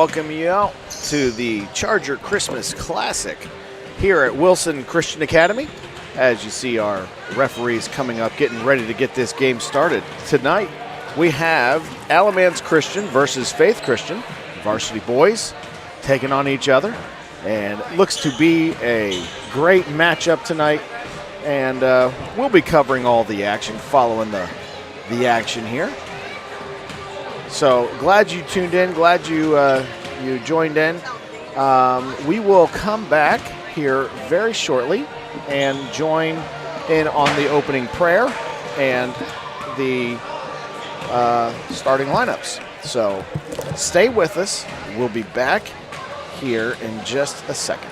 welcome you out to the Charger Christmas Classic here at Wilson Christian Academy. As you see our referees coming up, getting ready to get this game started. Tonight we have Alamance Christian versus Faith Christian, varsity boys taking on each other. And it looks to be a great matchup tonight. And we'll be covering all the action, following the action here. So glad you tuned in, glad you joined in. We will come back here very shortly and join in on the opening prayer and the starting lineups. So stay with us. We'll be back here in just a second.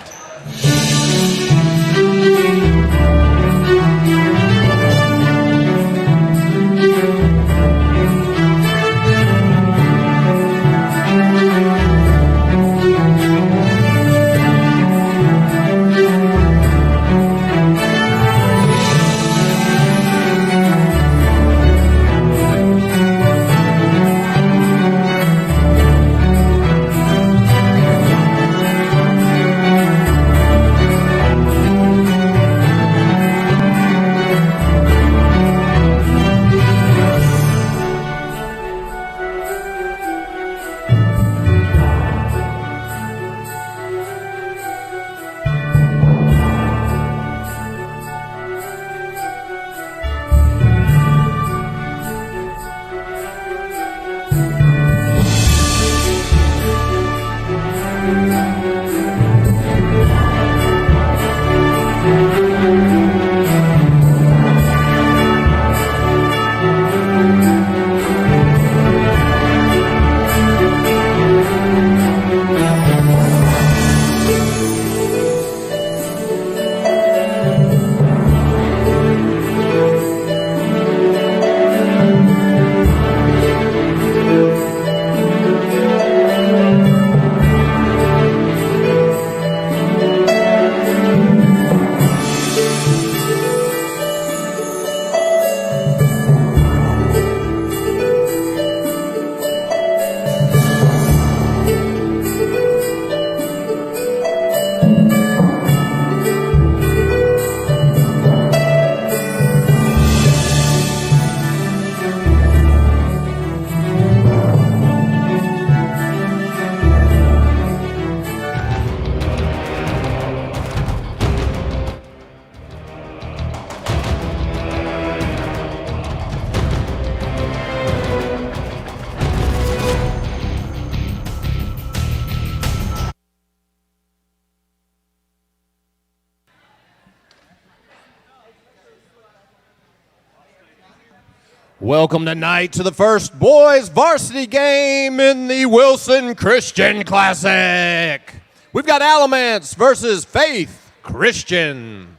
Welcome tonight to the first boys varsity game in the Wilson Christian Classic. We've got Alamance versus Faith Christian.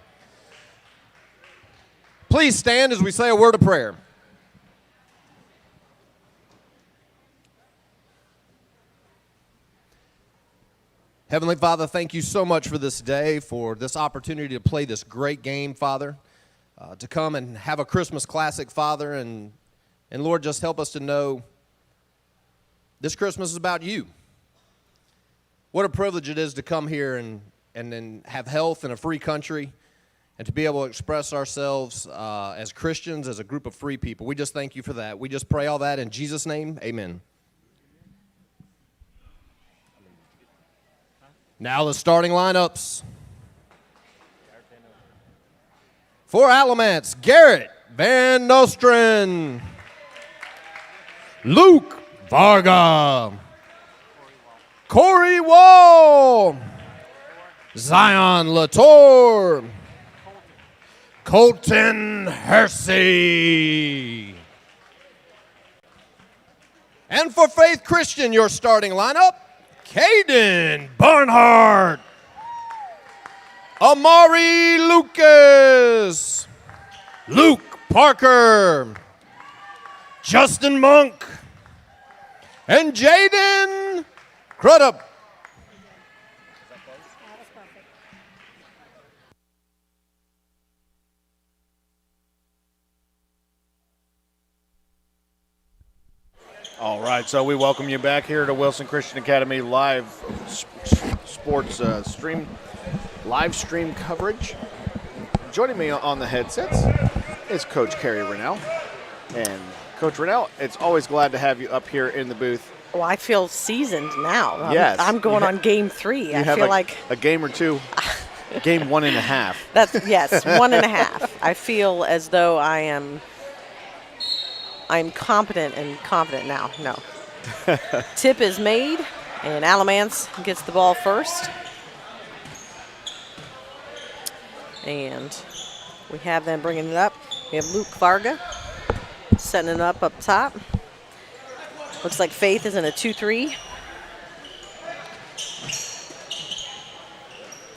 Please stand as we say a word of prayer. Heavenly Father, thank you so much for this day, for this opportunity to play this great game, Father. To come and have a Christmas classic, Father, and Lord, just help us to know this Christmas is about you. What a privilege it is to come here and have health in a free country and to be able to express ourselves as Christians, as a group of free people. We just thank you for that. We just pray all that in Jesus' name, amen. Now the starting lineups. For Alamance, Garrett Van Nostren, Luke Varga, Corey Wall, Zion Latour, Colton Hersey. And for Faith Christian, your starting lineup, Caden Barnhart, Amari Lucas, Luke Parker, Justin Monk, and Jaden Crudup. All right, so we welcome you back here to Wilson Christian Academy live sports live stream coverage. Joining me on the headsets is Coach Carrie Rennell. And Coach Rennell, it's always glad to have you up here in the booth. Well, I feel seasoned now. Yes. I'm going on game 3. I feel like a game or two. Game 1.5. That's yes, 1.5. I feel as though I'm competent and confident now. No. Tip is made, and Alamance gets the ball first. And we have them bringing it up. We have Luke Varga setting it up top. Looks like Faith is in a 2-3.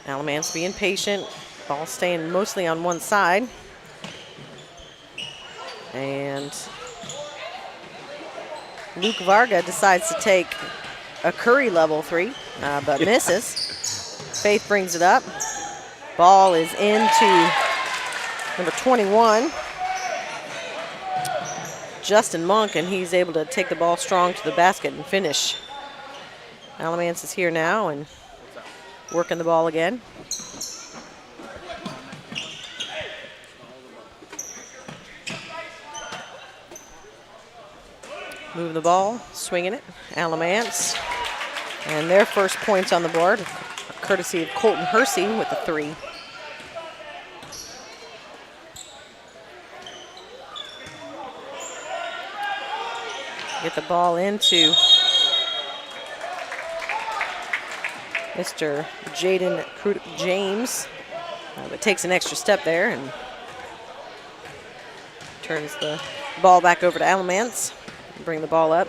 Alamance being patient. Ball staying mostly on one side. And Luke Varga decides to take a Curry level 3, but misses. Faith brings it up. Ball is into number 21, Justin Monk, and he's able to take the ball strong to the basket and finish. Alamance is here now and working the ball again. Moving the ball, swinging it, Alamance. And their first points on the board, courtesy of Colton Hersey with the 3. Get the ball into Mr. Jaden James, but takes an extra step there and turns the ball back over to Alamance. Bring the ball up.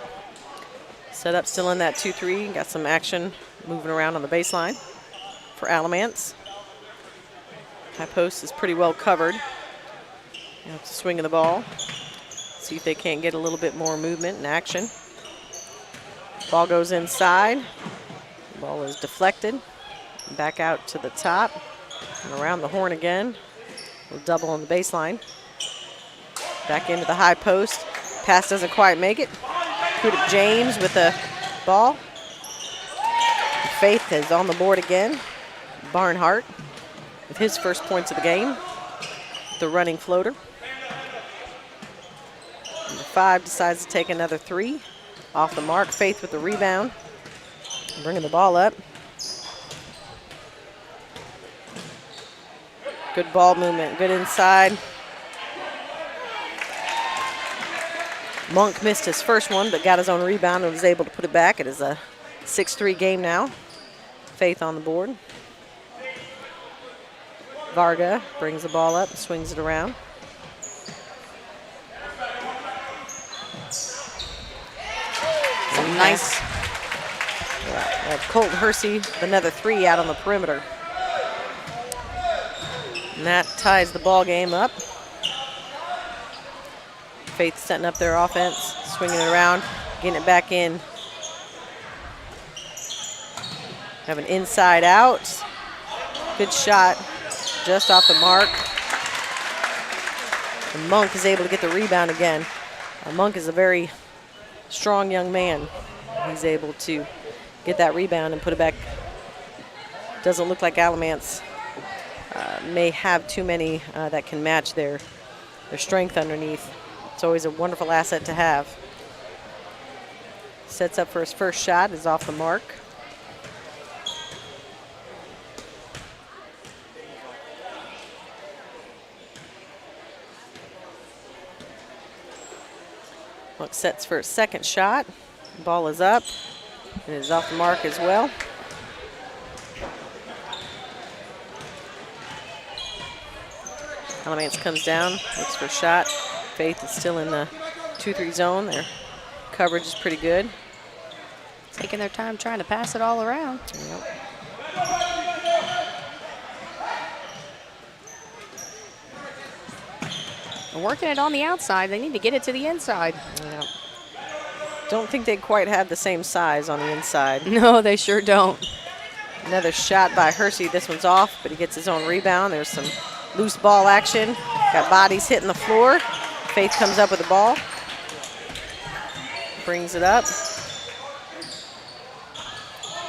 Set up still in that 2-3. Got some action moving around on the baseline for Alamance. High post is pretty well covered. You have to swing of the ball. See if they can't get a little bit more movement and action. Ball goes inside. Ball is deflected. Back out to the top. And around the horn again. We'll double on the baseline. Back into the high post. Pass doesn't quite make it. Kudik James with the ball. Faith is on the board again. Barnhart with his first points of the game. The running floater. Number 5 decides to take another 3. Off the mark. Faith with the rebound. Bringing the ball up. Good ball movement. Good inside. Monk missed his first one, but got his own rebound and was able to put it back. It is a 6-3 game now. Faith on the board. Varga brings the ball up and swings it around. Nice. Colton Hersey, another 3 out on the perimeter. And that ties the ball game up. Faith setting up their offense, swinging it around, getting it back in. Have an inside out. Good shot, just off the mark. And Monk is able to get the rebound again. Monk is a very strong young man. He's able to get that rebound and put it back. Doesn't look like Alamance may have too many that can match their strength underneath. It's always a wonderful asset to have. Sets up for his first shot, is off the mark. Monk sets for his second shot. Ball is up and is off the mark as well. Alamance comes down, looks for a shot. Faith is still in the 2-3 zone. Their coverage is pretty good. Taking their time trying to pass it all around. Yep. And working it on the outside, they need to get it to the inside. Yep. Don't think they quite have the same size on the inside. No, they sure don't. Another shot by Hersey. This one's off, but he gets his own rebound. There's some loose ball action. Got bodies hitting the floor. Faith comes up with the ball. brings it up.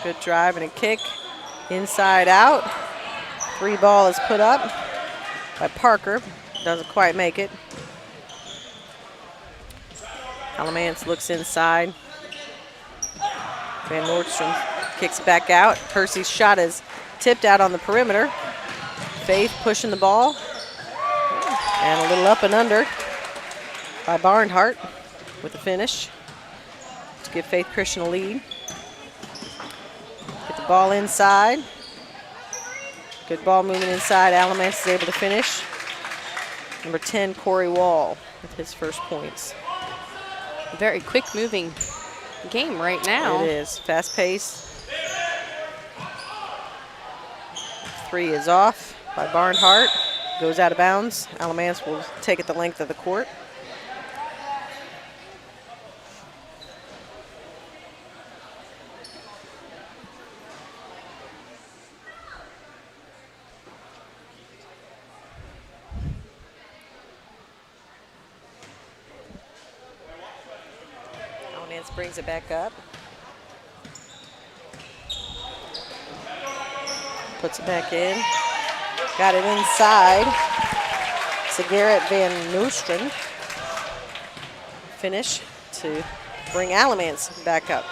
Good drive and a kick. Inside out. 3 ball is put up by Parker. Doesn't quite make it. Alamance looks inside. Van Nordstrom kicks back out. Percy's shot is tipped out on the perimeter. Faith pushing the ball. And a little up and under by Barnhart with the finish to give Faith Christian a lead. Get the ball inside. Good ball movement inside. Alamance is able to finish. Number 10, Corey Wall with his first points. Very quick moving game right now. It is. Fast pace. 3 is off by Barnhart. Goes out of bounds. Alamance will take it the length of the court. Alamance brings it back up. Puts it back in. Got it inside. So Garrett Van Nostrand finish to bring Alamance back up.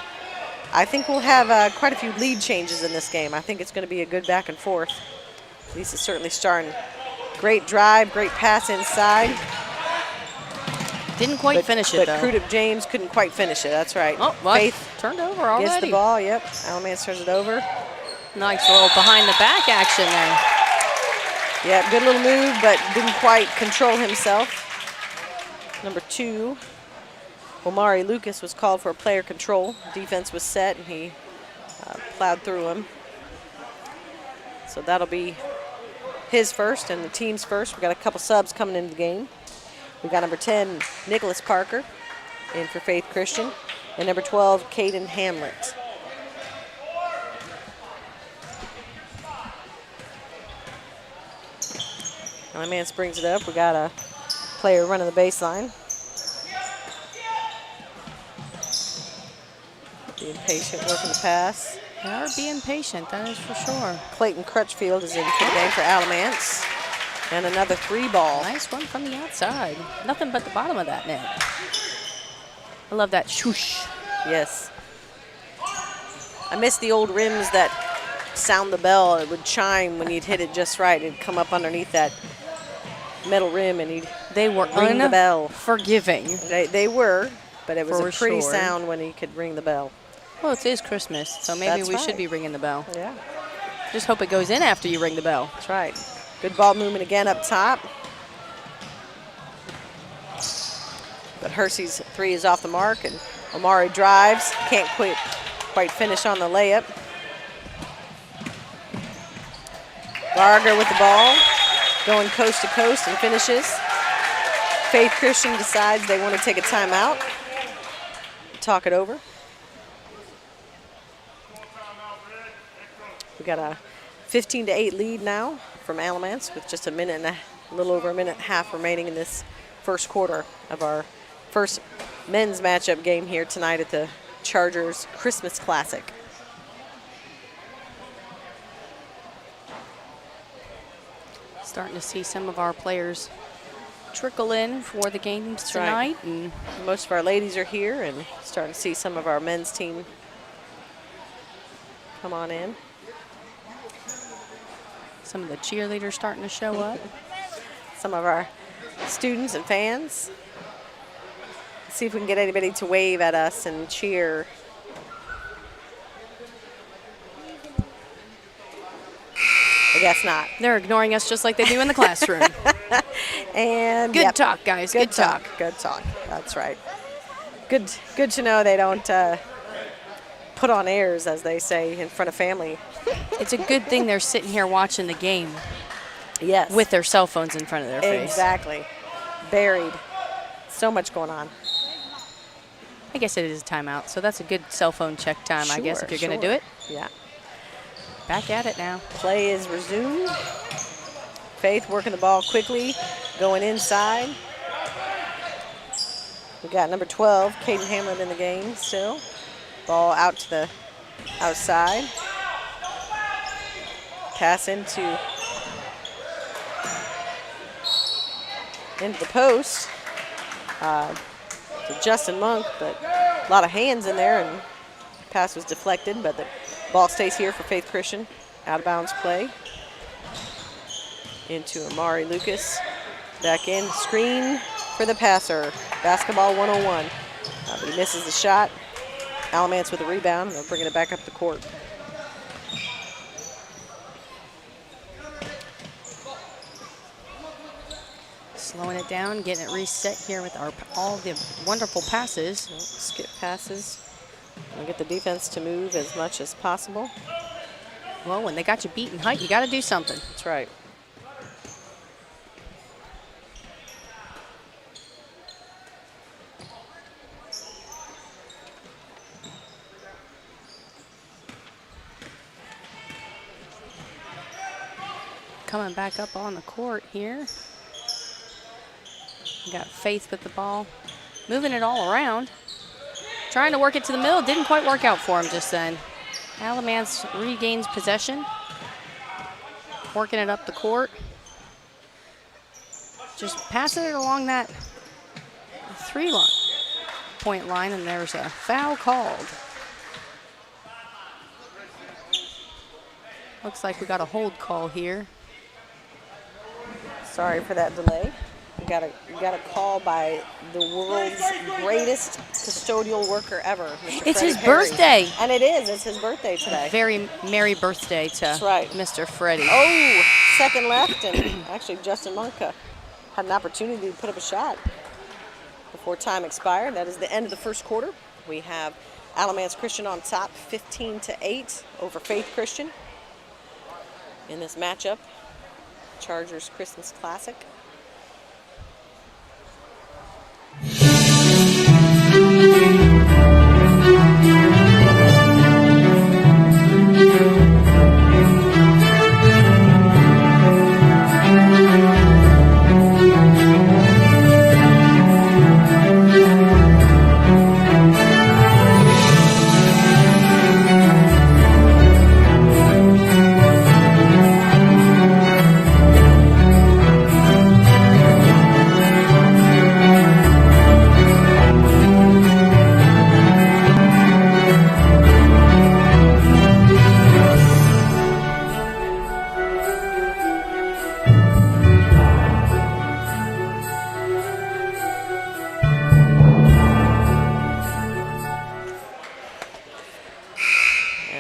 I think we'll have quite a few lead changes in this game. I think it's going to be a good back and forth. Lisa's certainly starting. Great drive, great pass inside. Didn't quite finish it, though. But Crudip James couldn't quite finish it. That's right. Oh, what? Faith Turned over already. gets the ball. Yep. Alamance turns it over. Nice little behind the back action there. Yeah, good little move, but didn't quite control himself. Number 2, Omari Lucas was called for a player control. Defense was set, and he plowed through him. So that'll be his first and the team's first. We got a couple subs coming into the game. We got number 10, Nicholas Parker, in for Faith Christian, and number 12, Caden Hamlet. Alamance brings it up. We got a player running the baseline. Being patient, working the pass. They are being patient, that is for sure. Clayton Crutchfield is in for the game for Alamance. And another 3 ball. Nice one from the outside. Nothing but the bottom of that net. I love that swoosh. Yes. I miss the old rims that sound the bell. It would chime when you'd hit it just right. It'd come up underneath that metal rim and they were ring the bell. Forgiving. They were, but it was For a pretty sure. sound when you could ring the bell. Well, it is Christmas, so maybe That's we right. should be ringing the bell. Yeah, Just hope it goes in after you ring the bell. that's right. Good ball movement again up top. But Hersey's 3 is off the mark, and Omari drives. Can't quite finish on the layup. Varga with the ball, going coast to coast and finishes. Faith Christian decides they want to take a timeout. Talk it over. We got a 15-8 lead now from Alamance with just a little over a minute and a half remaining in this first quarter of our first men's matchup game here tonight at the Chargers Christmas Classic. Starting to see some of our players trickle in for the games That's right. tonight. And Most of our ladies are here, and starting to see some of our men's team come on in. some of the cheerleaders starting to show up. Some of our students and fans. See if we can get anybody to wave at us and cheer. I guess not. They're ignoring us just like they do in the classroom. And Good yep. talk, guys. Good talk. Good talk. That's right. Good to know they don't put on airs, as they say, in front of family. It's a good thing they're sitting here watching the game Yes. with their cell phones in front of their face. Exactly. Buried. So much going on. I guess it is a timeout, so that's a good cell phone check time, I guess, if you're going to do it. Yeah. Back at it now. Play is resumed. Faith working the ball quickly, going inside. We got number 12, Caden Hamlin, in the game still. Ball out to the outside. Pass into the post to Justin Monk, but a lot of hands in there, and pass was deflected, but the ball stays here for Faith Christian. Out of bounds play. Into Amari Lucas. Back in, screen for the passer. Basketball 101. But he misses the shot. Alamance with a rebound, and they're bringing it back up the court. Slowing it down, getting it reset here with all the wonderful passes. Skip passes. We'll get the defense to move as much as possible. Well, when they got you beat in height, you got to do something. That's right. Coming back up on the court here. We got Faith with the ball, moving it all around. Trying to work it to the middle, didn't quite work out for him just then. Alamance regains possession. Working it up the court. Just passing it along that 3-point line, and there's a foul called. Looks like we got a hold call here. Sorry for that delay. We got a call by the world's greatest custodial worker ever, Mr. It's Freddie his Perry. birthday. And it is. It's his birthday today. Very merry birthday to That's right. Mr. Freddie. Oh, second left, and actually Justin Monk had an opportunity to put up a shot before time expired. That is the end of the first quarter. We have Alamance Christian on top, 15-8 over Faith Christian in this matchup. Chargers Christmas Classic.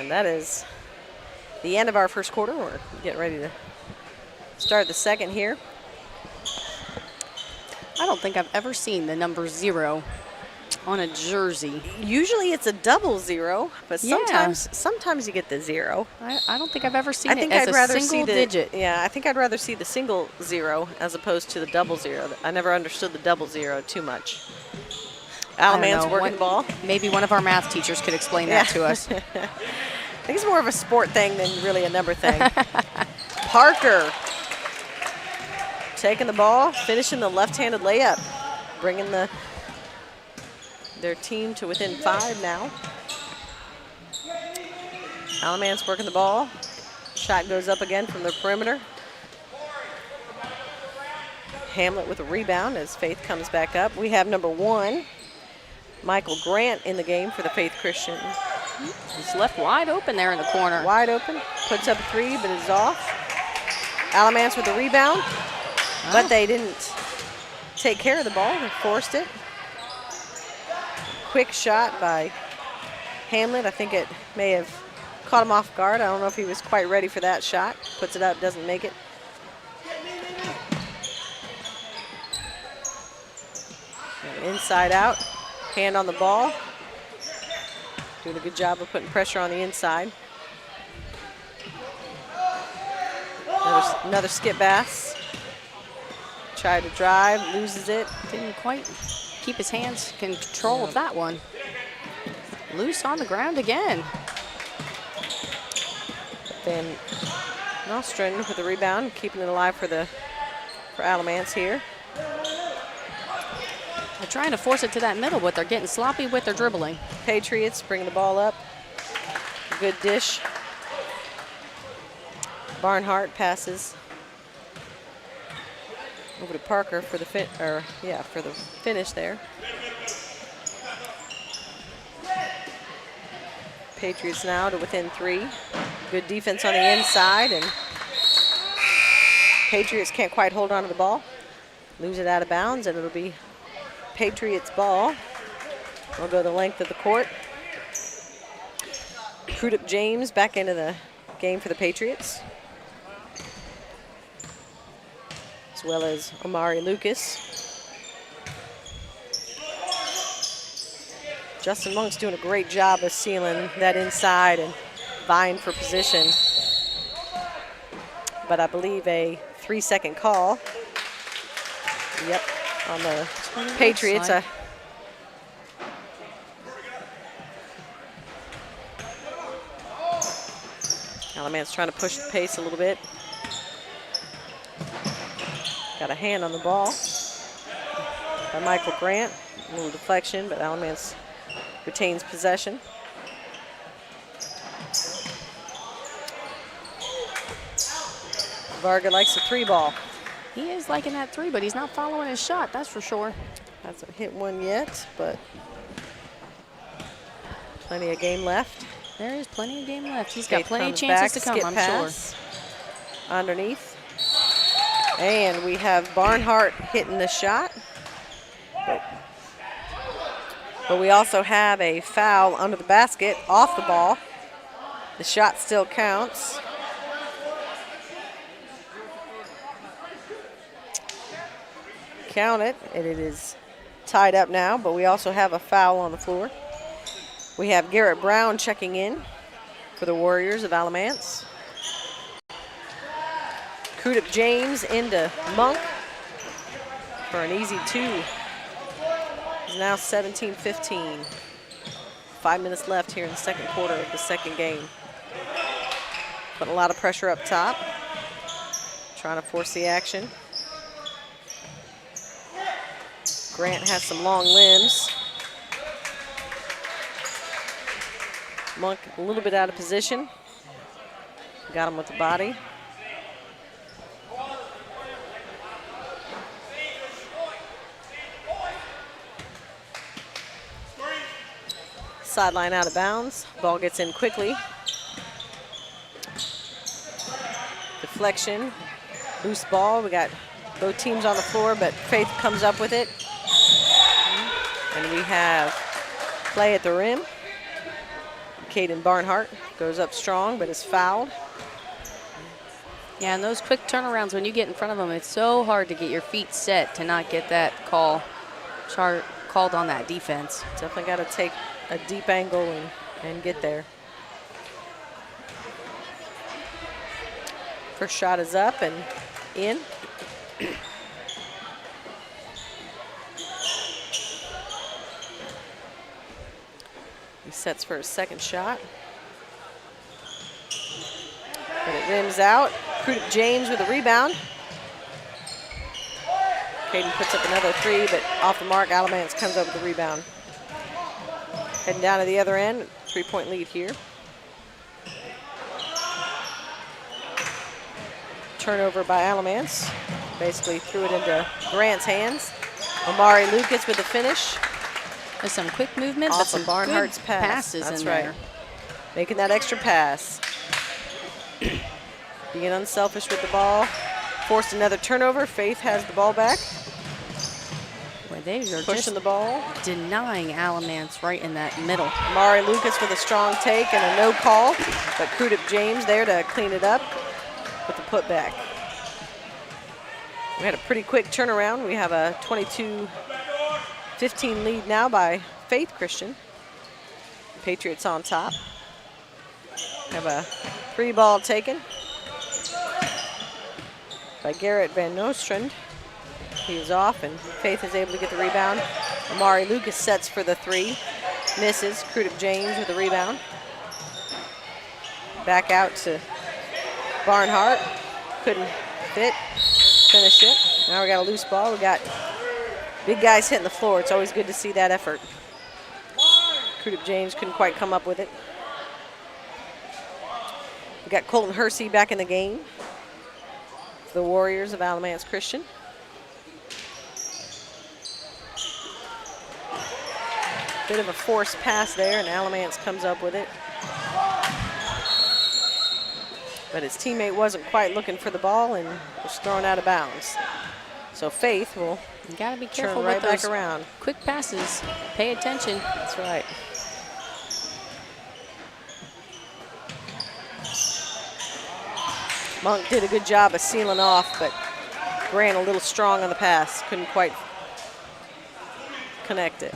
That is the end of our first quarter. We're getting ready to start the second here. I don't think I've ever seen the number 0 on a jersey. Usually it's a 00, but Yeah. sometimes you get the 0. I don't think I've ever seen I think it as I'd a rather single see the digit. Yeah, I think I'd rather see the single 0 as opposed to the 00. I never understood the 00 too much. I don't Alamance know, working the ball. Maybe one of our math teachers could explain that to us. I think it's more of a sport thing than really a number thing. Parker taking the ball, finishing the left-handed layup, bringing their team to within 5 now. Alamance working the ball. Shot goes up again from the perimeter. Hamlet with a rebound as Faith comes back up. We have number 1, Michael Grant, in the game for the Faith Christian. He's left wide open there in the corner. Wide open, puts up a 3, but is off. Alamance with the rebound, but they didn't take care of the ball. They forced it. Quick shot by Hamlet. I think it may have caught him off guard. I don't know if he was quite ready for that shot. Puts it up, doesn't make it. Inside out, hand on the ball. Doing a good job of putting pressure on the inside. Another skip pass. Tried to drive, loses it. Didn't quite keep his hands in control of that one. Loose on the ground again. Then Nostrin with the rebound, keeping it alive for Alamance here. They're trying to force it to that middle, but they're getting sloppy with their dribbling. Patriots bring the ball up. Good dish. Barnhart passes over to Parker for the finish there. Patriots now to within 3. Good defense on the inside, and Patriots can't quite hold on to the ball. Lose it out of bounds, and it'll be Patriots ball. We'll go the length of the court. Crudup James back into the game for the Patriots, as well as Omari Lucas. Justin Monk's doing a great job of sealing that inside and vying for position. But I believe a 3-second call. Yep, on the Patriots. Alamance trying to push the pace a little bit. Got a hand on the ball by Michael Grant. A little deflection, but Alamance retains possession. Varga likes the 3 ball. He is liking that 3, but he's not following his shot, that's for sure. Hasn't hit one yet, but plenty of game left. There is plenty of game left. He's got plenty of Comes chances back, to come, skip I'm sure. pass underneath. And we have Barnhart hitting the shot. But we also have a foul under the basket, off the ball. The shot still counts. Count it, and it is tied up now, but we also have a foul on the floor. We have Garrett Brown checking in for the Warriors of Alamance. Crudup James into Monk for an easy 2. It's now 17-15. 5 minutes left here in the second quarter of the second game. Putting a lot of pressure up top. Trying to force the action. Grant has some long limbs. Monk a little bit out of position. Got him with the body. Sideline out of bounds. Ball gets in quickly. Deflection. Loose ball. We got both teams on the floor, but Faith comes up with it. And we have play at the rim. Caden Barnhart goes up strong, but is fouled. Yeah, and those quick turnarounds, when you get in front of them, it's so hard to get your feet set to not get that called on that defense. Definitely got to take a deep angle and get there. First shot is up and in. He sets for his second shot. But it rims out. Crudup James with a rebound. Caden puts up another 3, but off the mark, Alamance comes up with the rebound. Heading down to the other end, 3-point lead here. Turnover by Alamance. Basically threw it into Grant's hands. Omari Lucas with the finish. There's some quick movement, but Off some of Barnhart's good pass. passes That's in right. there. Making that extra pass. Being unselfish with the ball. Forced another turnover. Faith has the ball back. Boy, they are Pushing just the ball. denying Alamance right in that middle. Amari Lucas with a strong take and a no call, but Crudup James there to clean it up with the putback. We had a pretty quick turnaround. We have a 22-15 lead now by Faith Christian. Patriots on top. Have a 3 ball taken by Garrett Van Nostrand. He is off, and Faith is able to get the rebound. Amari Lucas sets for the 3. Misses. Crudup James with the rebound. Back out to Barnhart. Couldn't fit. Finish it. Now we got a loose ball. We got Big guys hitting the floor. It's always good to see that effort. Crudup James couldn't quite come up with it. We got Colton Hersey back in the game for the Warriors of Alamance Christian. Bit of a forced pass there, and Alamance comes up with it. But his teammate wasn't quite looking for the ball and was thrown out of bounds. So Faith will You got to be turn careful right with back those around. quick passes. Pay attention. That's right. Monk did a good job of sealing off, but ran a little strong on the pass. Couldn't quite connect it.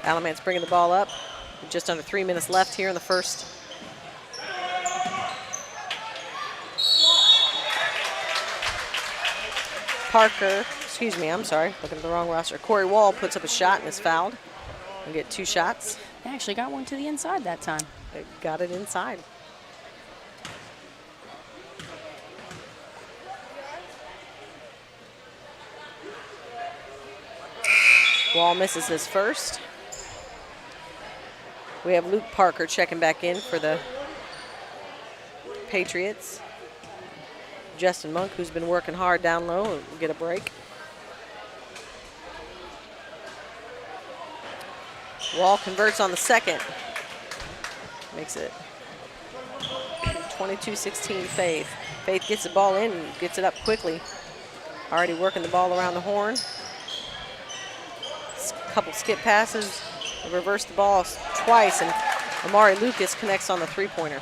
Alamance bringing the ball up. Just under 3 minutes left here in the first. Parker, excuse me, I'm sorry, looking at the wrong roster. Corey Wall puts up a shot and is fouled. We'll get 2 shots. They actually got one to the inside that time. They got it inside. Wall misses his first. We have Luke Parker checking back in for the Patriots. Justin Monk, who's been working hard down low, will get a break. Wall converts on the second. Makes it 22-16 Faith. Faith gets the ball in and gets it up quickly. Already working the ball around the horn. A couple skip passes, reverse the ball twice, and Amari Lucas connects on the three-pointer.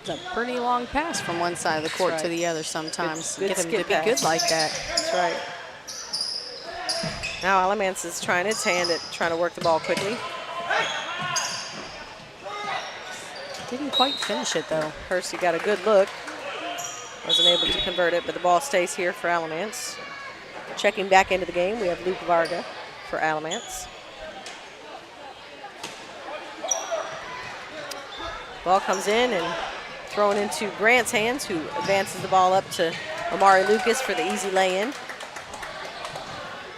It's a pretty long pass from one side of the court That's to right. the other sometimes. Good Get them to skip be pass. good like that. That's right. Now Alamance is trying its hand at trying to work the ball quickly. Didn't quite finish it though. Hersey got a good look. Wasn't able to convert it, but the ball stays here for Alamance. Checking back into the game, we have Luke Varga for Alamance. Ball comes in and thrown into Grant's hands, who advances the ball up to Amari Lucas for the easy lay-in.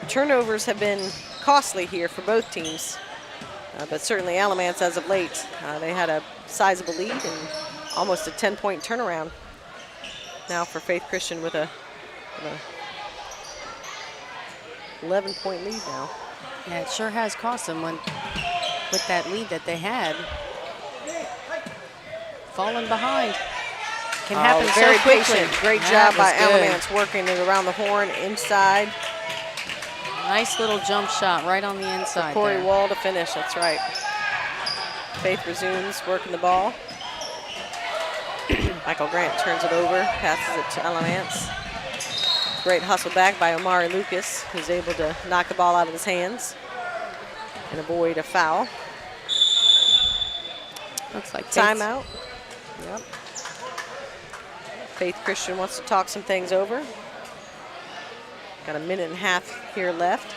Turnovers have been costly here for both teams, but certainly Alamance as of late. They had a sizable lead and almost a 10-point turnaround now for Faith Christian with a 11-point lead now. Yeah, it sure has cost them with that lead that they had. Falling behind can happen very so quickly. patient. Great That job by was good. Alamance working it around the horn inside. Nice little jump shot right on the inside Corey there. Wall to finish, that's right. Faith resumes working the ball. Michael Grant turns it over, passes it to Alamance. Great hustle back by Amari Lucas, who's able to knock the ball out of his hands and avoid a foul. Looks like Timeout. Yep. Faith Christian wants to talk some things over. Got a minute and a half here left.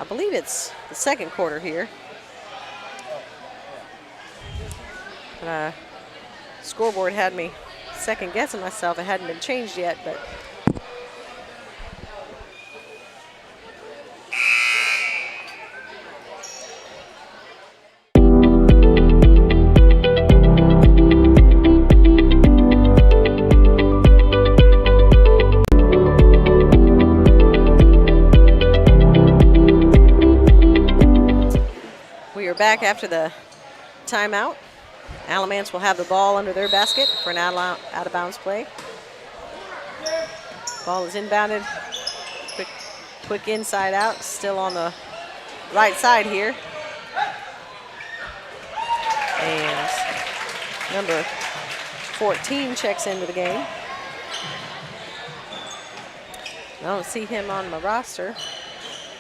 I believe it's the second quarter here. But, scoreboard had me second guessing myself. It hadn't been changed yet, but we are back after the timeout. Alamance will have the ball under their basket for an out-of-bounds play. Ball is inbounded. Quick inside out, still on the right side here. And number 14 checks into the game. I don't see him on my roster.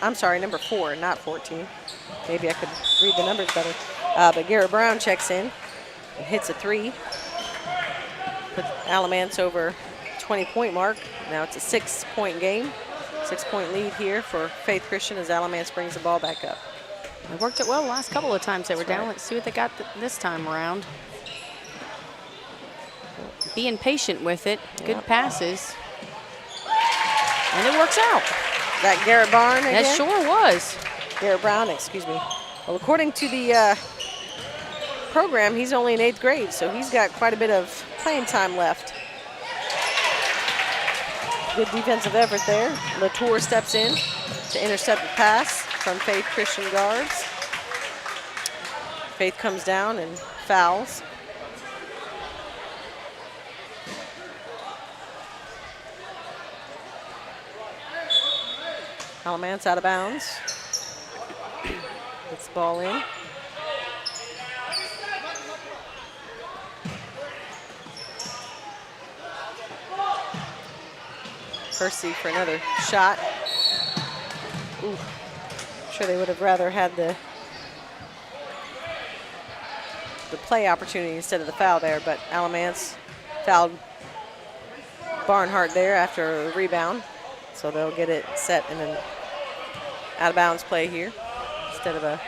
I'm sorry, number 4, not 14. Maybe I could read the numbers better. But Garrett Brown checks in and hits a 3. Puts Alamance over 20-point mark. Now it's a 6-point game. 6-point lead here for Faith Christian as Alamance brings the ball back up. They worked it well the last couple of times they were down. Let's see what they got this time around. Being patient with it. Good passes. And it works out. That Garrett Barn again? That sure was. Garrett Brown, excuse me. Well, according to the program, he's only in 8th grade, so he's got quite a bit of playing time left. Good defensive effort there. Latour steps in to intercept the pass from Faith Christian guards. Faith comes down and fouls. Alamance out of bounds. Gets the ball in. Percy for another shot. Ooh. I'm sure they would have rather had the play opportunity instead of the foul there, but Alamance fouled Barnhart there after a rebound. So they'll get it set and then out of bounds play here instead of a.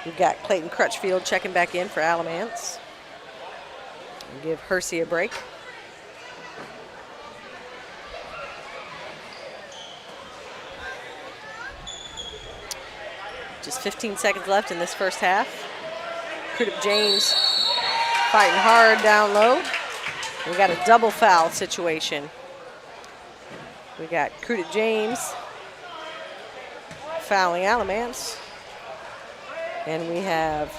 We've got Clayton Crutchfield checking back in for Alamance. And give Hersey a break. Just 15 seconds left in this first half. Crudup James fighting hard down low. We got a double foul situation. We got Crudup James fouling Alamance. And we have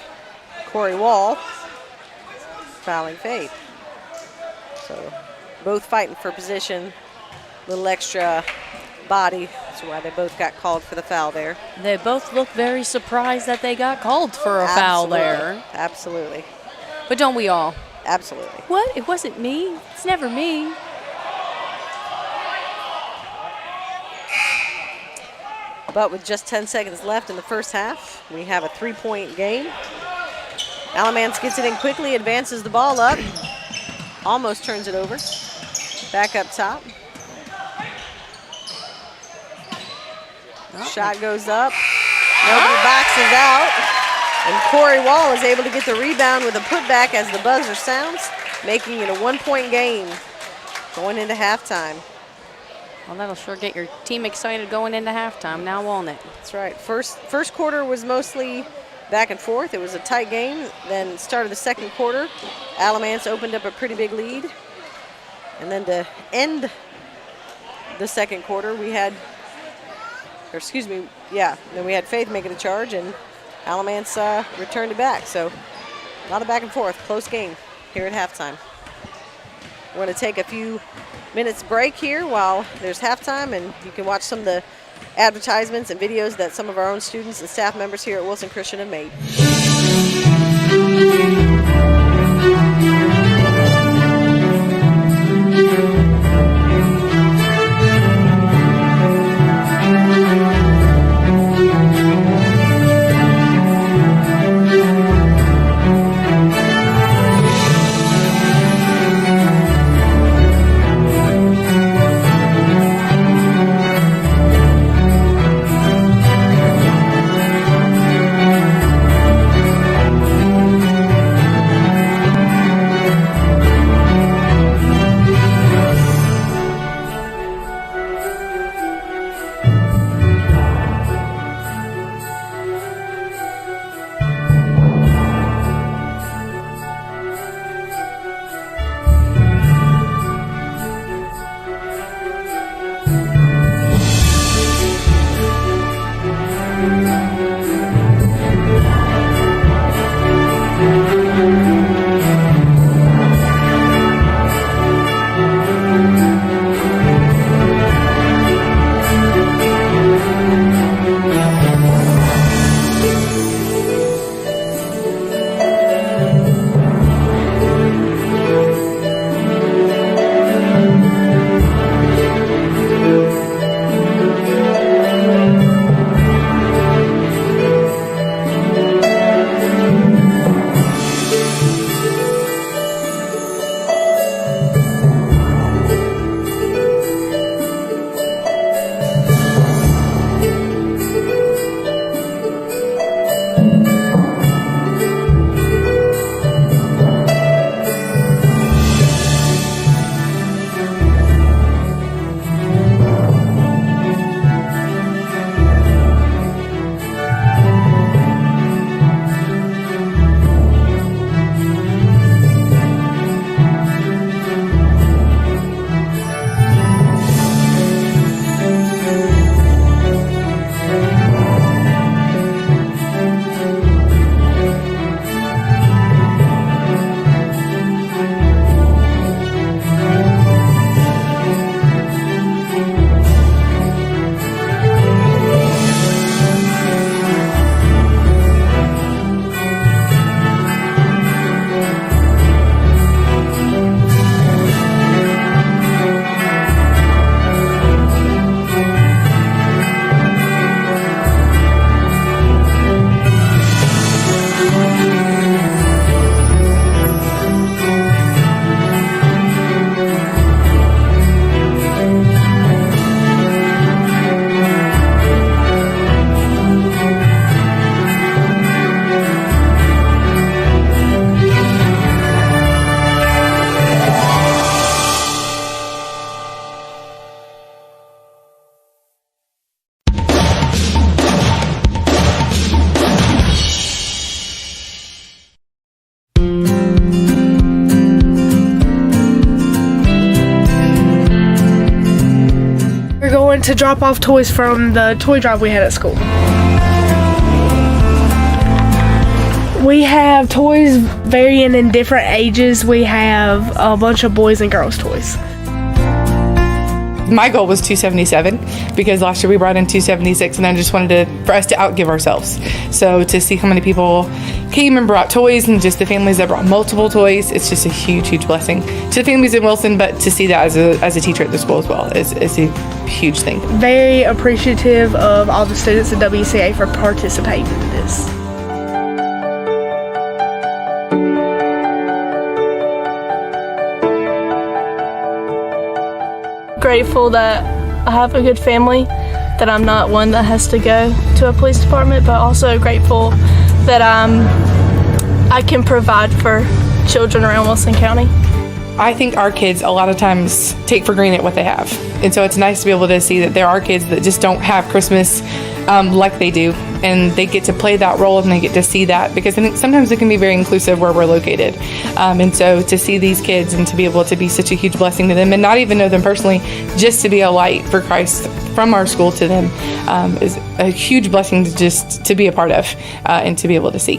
Corey Wall fouling Faith. So both fighting for position. A little extra body. That's why they both got called for the foul there. They both look very surprised that they got called for a foul there. Absolutely. But don't we all? Absolutely. What? It wasn't me. It's never me. But with just 10 seconds left in the first half, we have a 3-point game. Alamance gets it in quickly, advances the ball up, almost turns it over. Back up top. Shot goes up. Nobody boxes out. And Corey Wall is able to get the rebound with a putback as the buzzer sounds, making it a 1-point game going into halftime. Well, that'll sure get your team excited going into halftime now, won't it? That's right. First quarter was mostly back and forth. It was a tight game. Then started the second quarter. Alamance opened up a pretty big lead. And then to end the second quarter, we had, then we had Faith making a charge, and Alamance returned it back. So a lot of back and forth, close game here at halftime. We're going to take a few minutes break here while there's halftime, and you can watch some of the advertisements and videos that some of our own students and staff members here at Wilson Christian have made. went to drop off toys from the toy drive we had at school. We have toys varying in different ages. We have a bunch of boys and girls toys. My goal was 277 because last year we brought in 276, and I just wanted for us to outgive ourselves. So to see how many people came and brought toys, and just the families that brought multiple toys, it's just a huge, huge blessing to the families in Wilson, but to see that as a teacher at the school as well is a huge thing. Very appreciative of all the students at WCA for participating in this. Grateful that I have a good family, that I'm not one that has to go to a police department, but also grateful that I can provide for children around Wilson County. I think our kids a lot of times take for granted what they have. And so it's nice to be able to see that there are kids that just don't have Christmas like they do. And they get to play that role and they get to see that, because I think sometimes it can be very inclusive where we're located. And so to see these kids and to be able to be such a huge blessing to them, and not even know them personally, just to be a light for Christ from our school to them is a huge blessing to be a part of and to be able to see.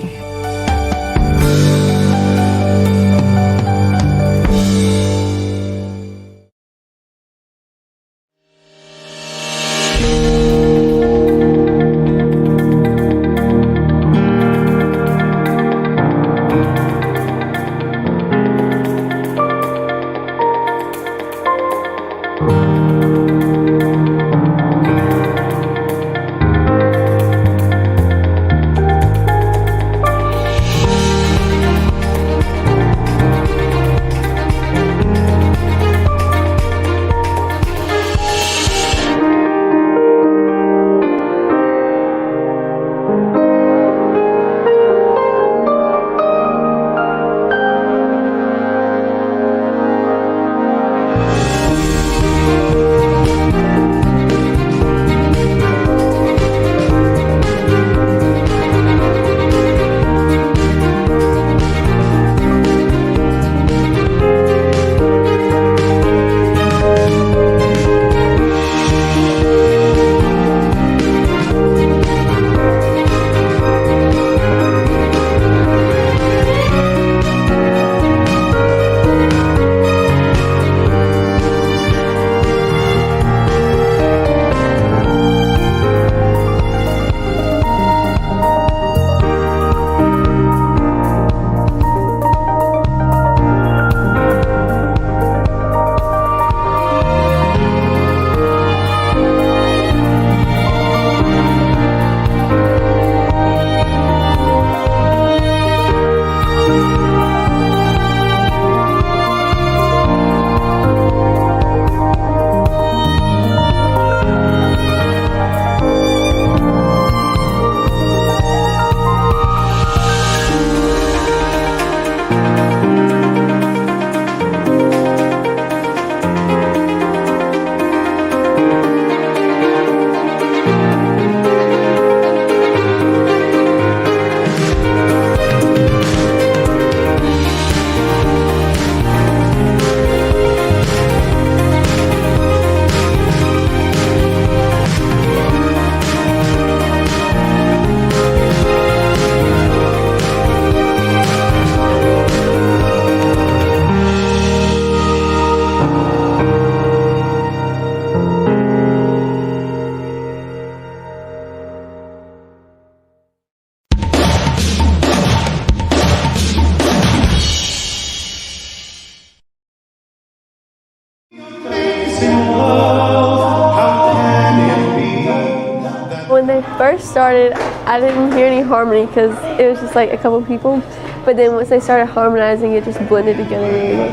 When they first started, I didn't hear any harmony because it was just like a couple people. But then once they started harmonizing, it just blended together really well.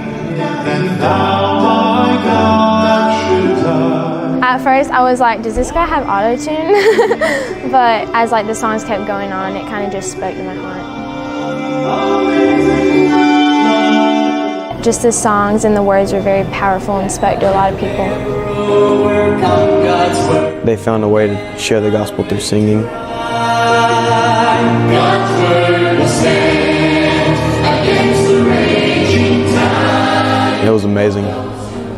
At first, I was like, does this guy have auto-tune? But as like the songs kept going on, it kind of just spoke to my heart. Just the songs and the words were very powerful and spoke to a lot of people. They found a way to share the gospel through singing. It was amazing.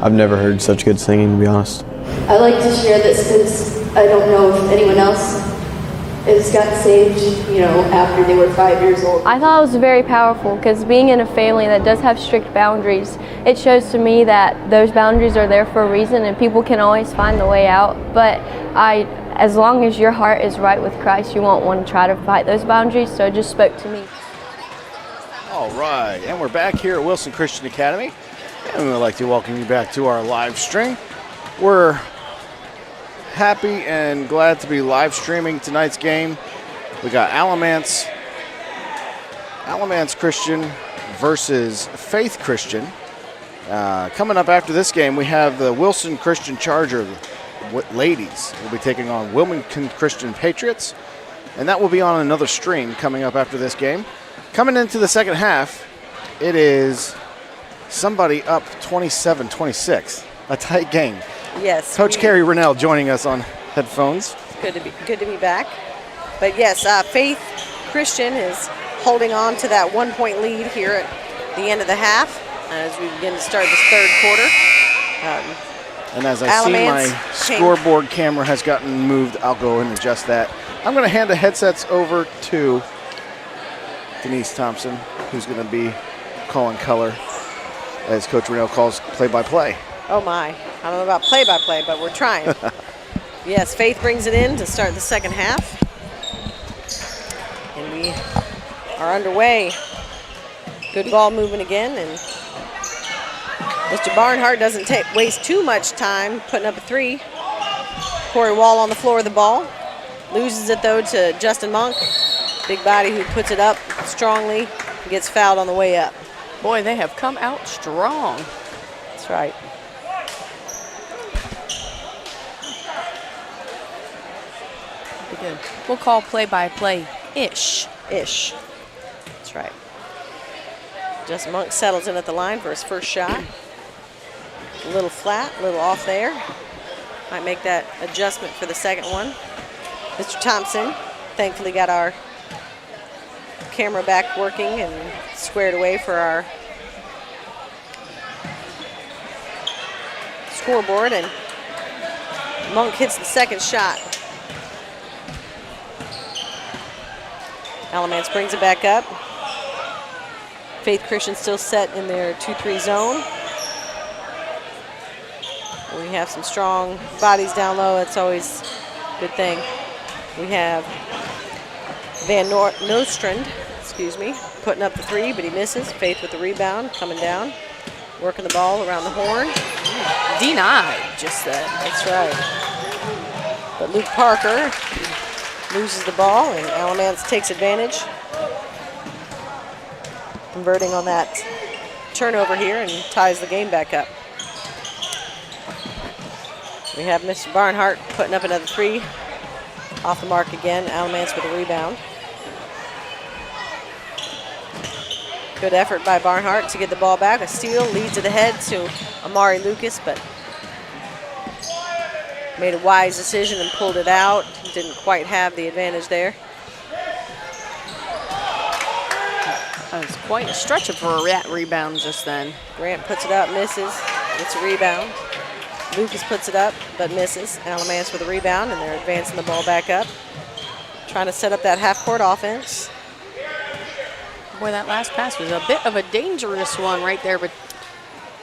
I've never heard such good singing, to be honest. I'd like to share that since I don't know if anyone else has got saved, after they were 5 years old. I thought it was very powerful because being in a family that does have strict boundaries, it shows to me that those boundaries are there for a reason and people can always find the way out. But as long as your heart is right with Christ, you won't want to try to fight those boundaries, so it just spoke to me. All right, and we're back here at Wilson Christian Academy, and we would like to welcome you back to our live stream. We're happy and glad to be live streaming tonight's game. We got Alamance Christian versus Faith Christian. Coming up after this game, we have the Wilson Christian Charger ladies will be taking on Wilmington Christian Patriots, and that will be on another stream coming up after this game. Coming into the second half, it is somebody up 27-26, a tight game. Yes. Coach Carrie Rennell joining us on headphones. Good to be back. But yes, Faith Christian is holding on to that 1-point lead here at the end of the half as we begin to start this third quarter. And as I see my scoreboard camera has gotten moved, I'll go and adjust that. I'm going to hand the headsets over to Denise Thompson, who's going to be calling color as Coach Rennell calls play-by-play. Oh my, I don't know about play-by-play, but we're trying. Yes, Faith brings it in to start the second half. And we are underway. Good ball movement again, and Mr. Barnhart doesn't waste too much time putting up a three. Corey Wall on the floor of the ball. Loses it though to Justin Monk. Big body who puts it up strongly, gets fouled on the way up. Boy, they have come out strong. That's right. Good. We'll call play-by-play-ish. Ish. That's right. Justin Monk settles in at the line for his first shot. A little flat, a little off there. Might make that adjustment for the second one. Mr. Thompson thankfully got our camera back working and squared away for our scoreboard, and Monk hits the second shot. Alamance brings it back up. Faith Christian still set in their 2-3 zone. We have some strong bodies down low. That's always a good thing. We have Van Nostrand, putting up the three, but he misses. Faith with the rebound, coming down, working the ball around the horn. Denied, just that. That's right. But Luke Parker loses the ball, and Alamance takes advantage, converting on that turnover here and ties the game back up. We have Mr. Barnhart putting up another three. Off the mark again, Alamance with a rebound. Good effort by Barnhart to get the ball back. A steal leads it ahead to Amari Lucas, but made a wise decision and pulled it out. Didn't quite have the advantage there. That was quite a stretch for a rebound just then. Grant puts it up, misses. It's a rebound. Lucas puts it up, but misses. Alamance with a rebound, and they're advancing the ball back up. Trying to set up that half-court offense. Boy, that last pass was a bit of a dangerous one right there, but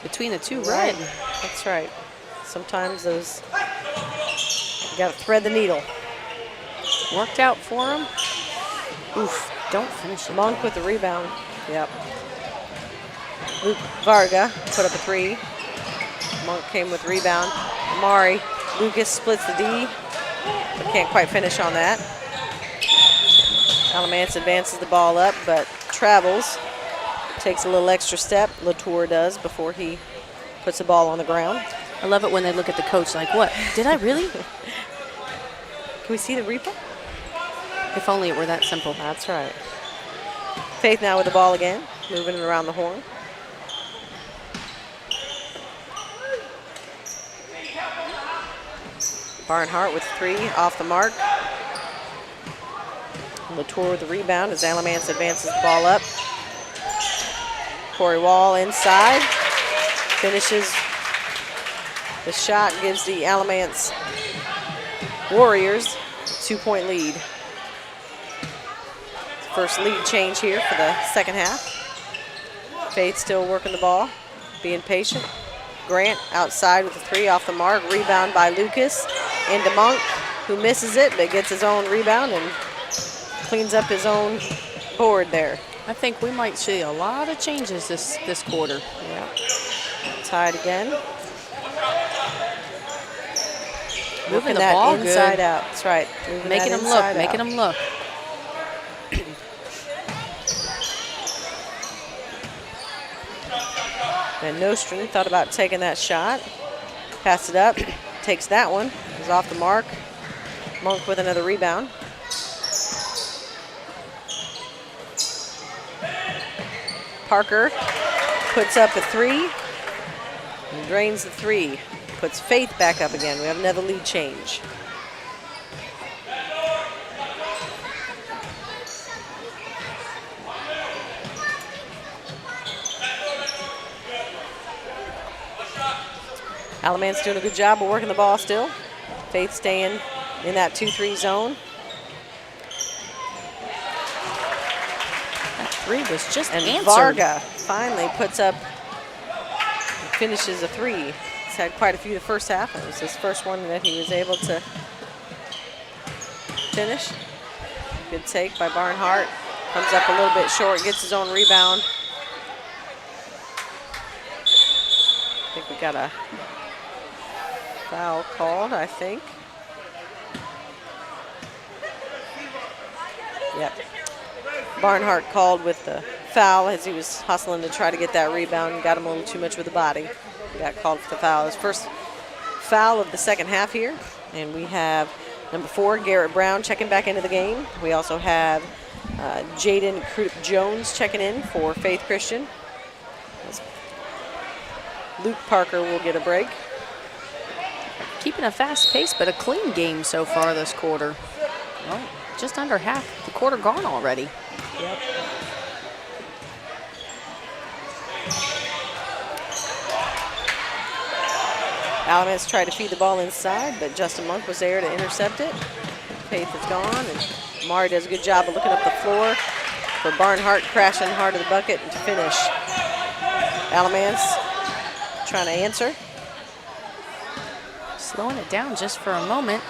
between the two red. That's right. Sometimes those, you got to thread the needle. Worked out for him. Oof, don't finish it. Monk with the rebound. Yep. Luke Varga put up a three. Monk came with rebound. Amari Lucas splits the D, but can't quite finish on that. Alamance advances the ball up, but travels. Takes a little extra step, Latour does, before he puts the ball on the ground. I love it when they look at the coach like, what, did I really? Can we see the replay? If only it were that simple. That's right. Faith now with the ball again, moving it around the horn. Barnhart with three, off the mark. Latour with the rebound as Alamance advances the ball up. Corey Wall inside. Finishes The shot gives the Alamance Warriors 2-point lead. First lead change here for the second half. Faith still working the ball, being patient. Grant outside with a 3 off the mark. Rebound by Lucas into Monk, who misses it but gets his own rebound and cleans up his own board there. I think we might see a lot of changes this quarter. Yeah. Tied again. Moving the that ball inside good. out. That's right. Making them look, making them look. And Nostrum thought about taking that shot. Passed it up. Takes that one. Is off the mark. Monk with another rebound. Parker puts up a 3. And drains the 3. Puts Faith back up again. We have another lead change. Alamance doing a good job of working the ball still. Faith staying in that 2-3 zone. That 3 was just And answered. Varga finally puts up, finishes a 3. He's had quite a few the first half. It was his first one that he was able to finish. Good take by Barnhart. Comes up a little bit short, gets his own rebound. I think we got a foul called, I think. Yep. Barnhart called with the foul as he was hustling to try to get that rebound. Got him a little too much with the body. Got called for the foul. His first foul of the second half here. And we have number 4, Garrett Brown, checking back into the game. We also have Jaden Jones checking in for Faith Christian. Luke Parker will get a break. Keeping a fast pace, but a clean game so far this quarter. Well, just under half the quarter gone already. Yep. Alamance tried to feed the ball inside, but Justin Monk was there to intercept it. Faith is gone, and Mari does a good job of looking up the floor for Barnhart, crashing hard to the bucket and to finish. Alamance trying to answer. Slowing it down just for a moment.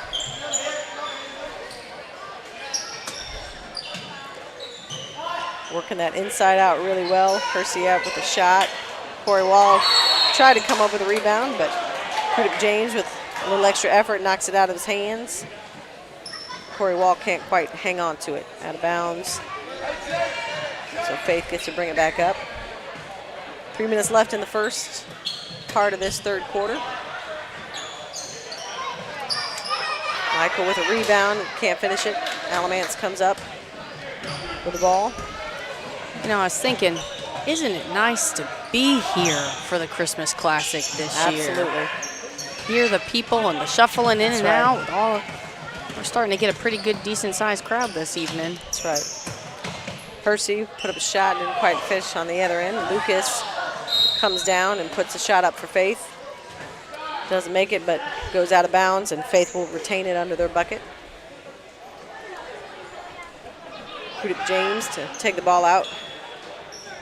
Working that inside out really well. Hersey up with a shot. Corey Wall tried to come up with a rebound, but Crudup James with a little extra effort knocks it out of his hands. Corey Wall can't quite hang on to it. Out of bounds. So Faith gets to bring it back up. 3 minutes left in the first part of this third quarter. Michael with a rebound, can't finish it. Alamance comes up with the ball. You know, I was thinking, isn't it nice to be here for the Christmas Classic this year? Absolutely. Hear the people and the shuffling in That's and right. out. We're starting to get a pretty good, decent-sized crowd this evening. That's right. Hersey put up a shot, didn't quite finish on the other end. Lucas comes down and puts a shot up for Faith. Doesn't make it, but goes out of bounds, and Faith will retain it under their bucket. Crudup James to take the ball out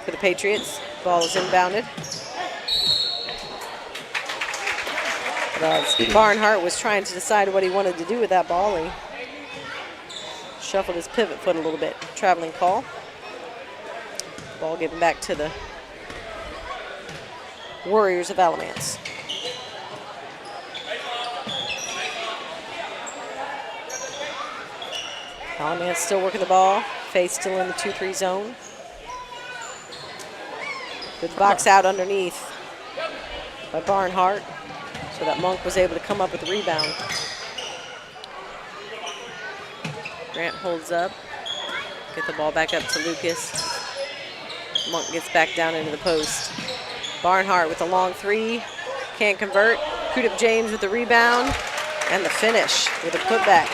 for the Patriots. Ball is inbounded. But Barnhart was trying to decide what he wanted to do with that ball. He shuffled his pivot foot a little bit. Traveling call. Ball given back to the Warriors of Alamance. Alamance still working the ball. Faith still in the 2-3 zone. Good box out underneath by Barnhart, so that Monk was able to come up with the rebound. Grant holds up. Get the ball back up to Lucas. Monk gets back down into the post. Barnhart with a long 3. Can't convert. Crudup James with the rebound and the finish with a putback.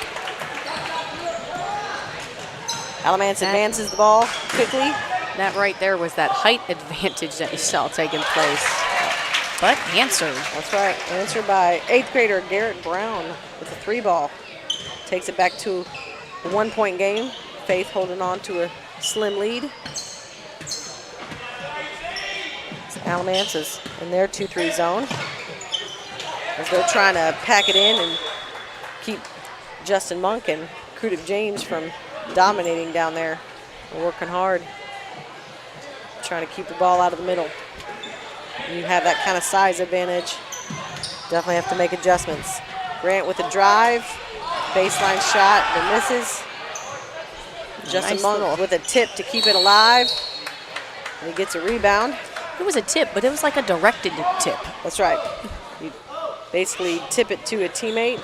Alamance advances the ball quickly. That right there was that height advantage that you saw taking place. but answered. That's right. Answered by 8th grader Garrett Brown with a 3 ball. Takes it back to a 1-point game. Faith holding on to a slim lead. Alamance is in their 2-3 zone as they're trying to pack it in and keep Justin Monk and Crudic James from dominating down there. They're working hard, trying to keep the ball out of the middle. When you have that kind of size advantage, definitely have to make adjustments. Grant with a drive, baseline shot that misses. Justin Monk with a tip to keep it alive. And he gets a rebound. It was a tip, but it was like a directed tip. That's right. You basically tip it to a teammate.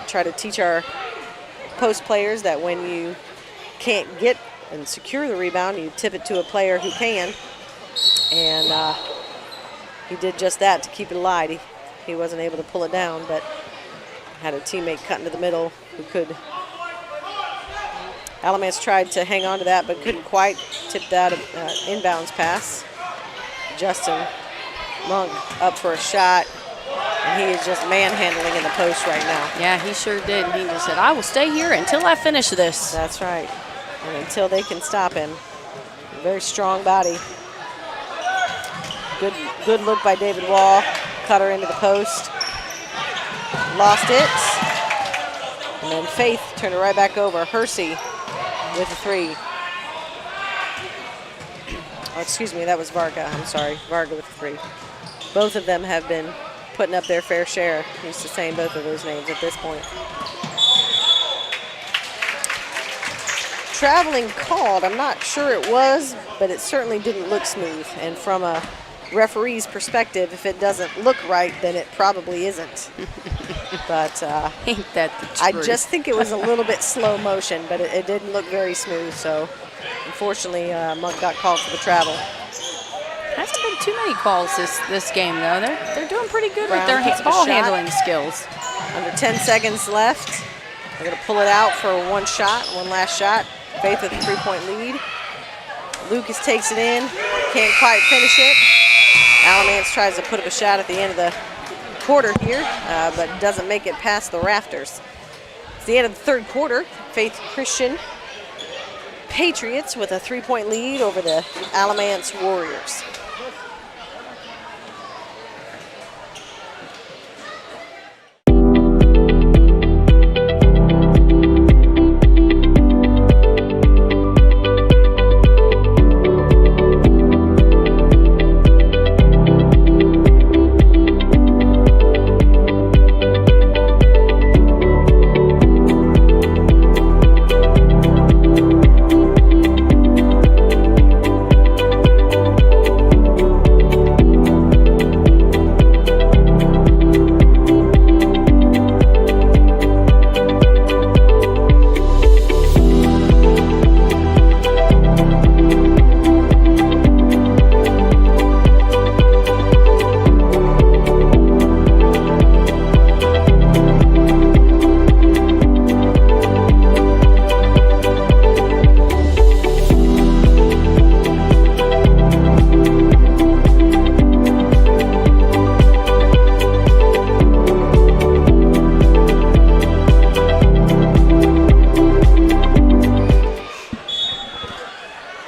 Try to teach our post players that when you can't get and secure the rebound, you tip it to a player who can. And he did just that to keep it alive. He wasn't able to pull it down, but had a teammate cut into the middle who could. Alamance tried to hang on to that, but couldn't quite tip that inbounds pass. Justin Monk up for a shot, and he is just manhandling in the post right now. Yeah, he sure did. He just said, I will stay here until I finish this. That's right. And until they can stop him. A very strong body. Good look by David Wall. Cutter into the post. Lost it. And then Faith turned it right back over. Hersey with a 3. Oh, excuse me, that was Varga. I'm sorry, Varga with a 3. Both of them have been putting up their fair share. Used to saying both of those names at this point. Traveling called, I'm not sure it was, but it certainly didn't look smooth. And from a referee's perspective, if it doesn't look right, then it probably isn't. But ain't that the truth? I just think it was a little bit slow motion, but it didn't look very smooth. So unfortunately, Monk got called for the travel. Hasn't been too many calls this game, though. They're doing pretty good Brown with their gets a ball shot. handling skills. Under 10 seconds left. They're going to pull it out for one last shot. Faith with a 3-point lead. Lucas takes it in, can't quite finish it. Alamance tries to put up a shot at the end of the quarter here, but doesn't make it past the rafters. It's the end of the 3rd quarter. Faith Christian Patriots with a 3-point lead over the Alamance Warriors.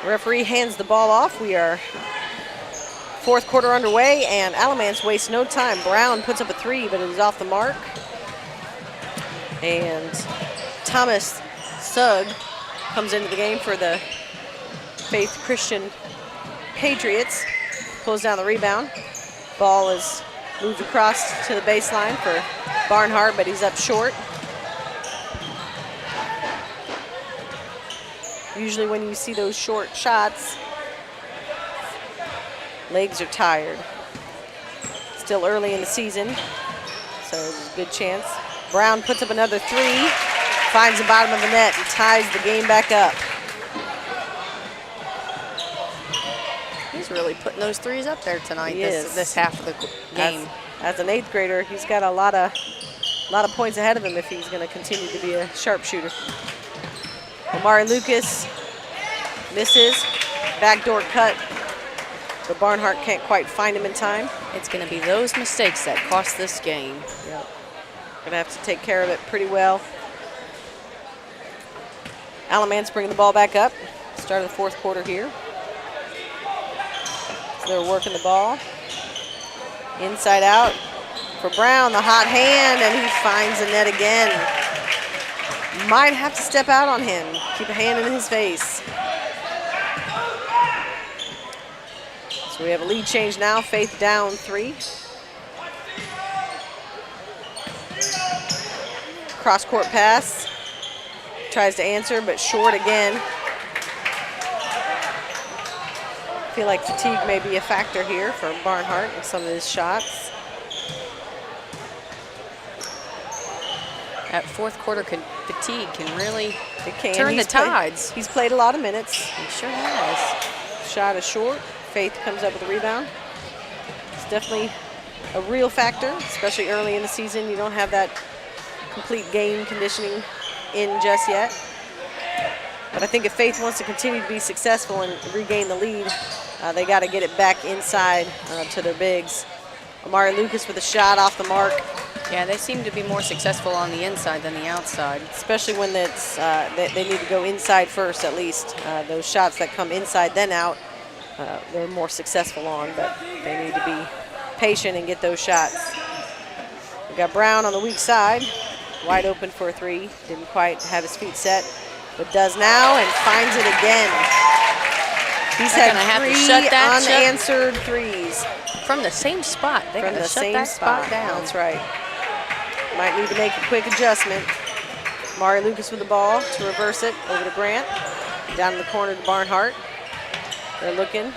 Referee hands the ball off. We are 4th quarter underway, and Alamance wastes no time. Brown puts up a 3, but it is off the mark. And Thomas Sugg comes into the game for the Faith Christian Patriots. Pulls down the rebound. Ball is moved across to the baseline for Barnhart, but he's up short. Usually when you see those short shots, legs are tired. Still early in the season, so there's a good chance. Brown puts up another 3, finds the bottom of the net and ties the game back up. He's really putting those 3s up there tonight, He is. this half of the game. As an 8th grader, he's got a lot of points ahead of him if he's going to continue to be a sharpshooter. Omari Lucas misses. Backdoor cut but Barnhart can't quite find him in time. It's going to be those mistakes that cost this game. Yep. Gonna have to take care of it pretty well. Alamance bringing the ball back up. Start of the fourth quarter here. So they're working the ball. Inside out for Brown, the hot hand, and he finds the net again. Might have to step out on him. Keep a hand in his face. So we have a lead change now. Faith down 3. Cross-court pass. Tries to answer, but short again. I feel like fatigue may be a factor here for Barnhart in some of his shots. That fourth quarter fatigue can really turn the tides. He's played a lot of minutes. He sure has. Shot is short. Faith comes up with a rebound. It's definitely a real factor, especially early in the season. You don't have that complete game conditioning in just yet. But I think if Faith wants to continue to be successful and regain the lead, they got to get it back inside to their bigs. Amari Lucas with a shot off the mark. Yeah, they seem to be more successful on the inside than the outside. Especially when it's, they need to go inside first at least. Those shots that come inside then out, they're more successful on, but they need to be patient and get those shots. We got Brown on the weak side, wide open for a 3. Didn't quite have his feet set, but does now and finds it again. He's had 3 unanswered threes. From the same spot. They got to shut that spot down. That's right. Might need to make a quick adjustment. Mari Lucas with the ball to reverse it over to Grant. Down in the corner to Barnhart. They're looking.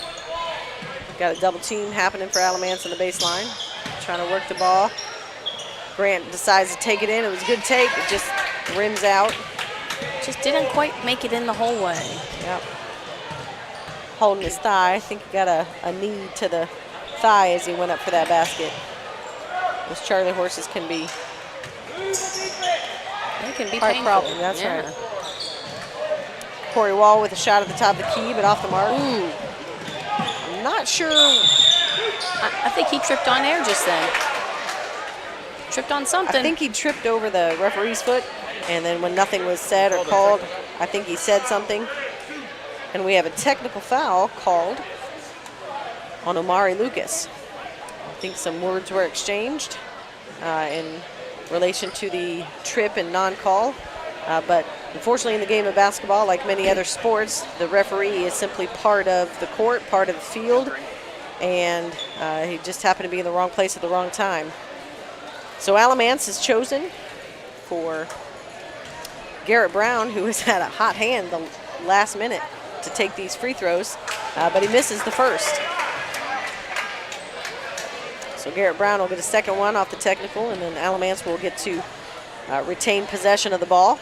Got a double team happening for Alamance on the baseline. Trying to work the ball. Grant decides to take it in. It was a good take. It just rims out. Just didn't quite make it in the whole way. Yep. Holding his thigh. I think he got a knee to the thigh as he went up for that basket. Those Charlie horses can be painful. Problem. That's right. Corey Wall with a shot at the top of the key, but off the mark. Ooh. I'm not sure. I think he tripped on air just then. Tripped on something. I think he tripped over the referee's foot, and then when nothing was said or called, I think he said something. And we have a technical foul called on Omari Lucas. I think some words were exchanged in relation to the trip and non-call. But unfortunately in the game of basketball, like many other sports, the referee is simply part of the court, part of the field, and he just happened to be in the wrong place at the wrong time. So Alamance is chosen for Garrett Brown, who has had a hot hand the last minute to take these free throws, but he misses the first. So Garrett Brown will get a second one off the technical, and then Alamance will get to retain possession of the ball.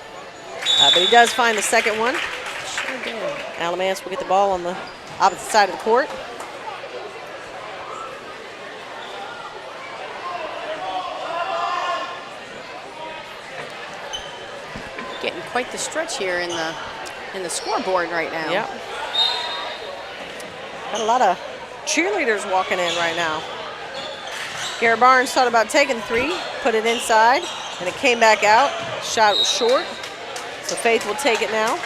But he does find the second one. Sure did. Alamance will get the ball on the opposite side of the court. Getting quite the stretch here in the scoreboard right now. Yep. Got a lot of cheerleaders walking in right now. Garrett Barnes thought about taking 3, put it inside, and it came back out. Shot was short, so Faith will take it now.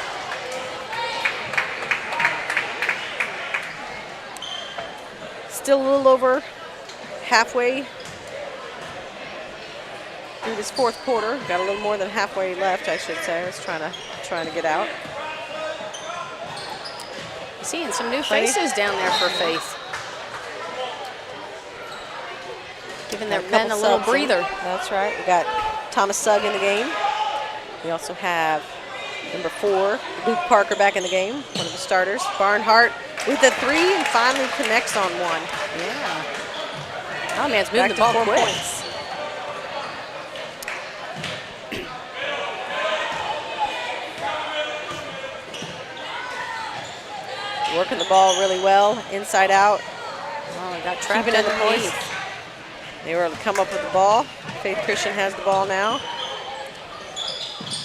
Still a little over halfway through this fourth quarter. Got a little more than halfway left, I should say. I was trying to get out. Seeing some new faces down there for Faith. Giving their men a little breather. That's right. We got Thomas Sugg in the game. We also have number 4, Luke Parker, back in the game, one of the starters. Barnhart with the 3 and finally connects on one. Yeah. Oh, man's moving the ball quick. Points. Working the ball really well, inside out. Oh, he got trapped in the points. They were able to come up with the ball. Faith Christian has the ball now.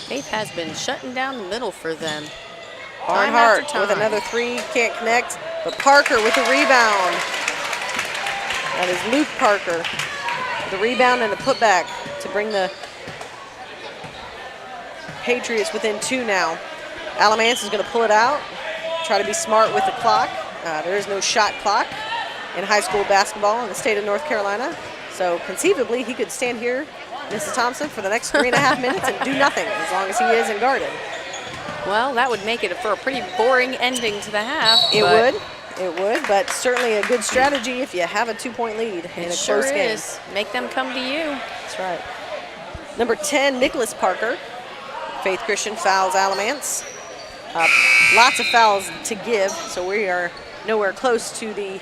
Faith has been shutting down the middle for them. Barnhart with another 3, can't connect. But Parker with the rebound. That is Luke Parker. The rebound and a putback to bring the Patriots within 2 now. Alamance is going to pull it out, try to be smart with the clock. There is no shot clock in high school basketball in the state of North Carolina. So conceivably, he could stand here, Mrs. Thompson, for the next 3.5 minutes and do nothing as long as he isn't guarded. Well, that would make it for a pretty boring ending to the half. It would, but certainly a good strategy if you have a 2-point lead in a sure close game. is. Make them come to you. That's right. Number 10, Nicholas Parker. Faith Christian fouls Alamance. Lots of fouls to give, so we are nowhere close to the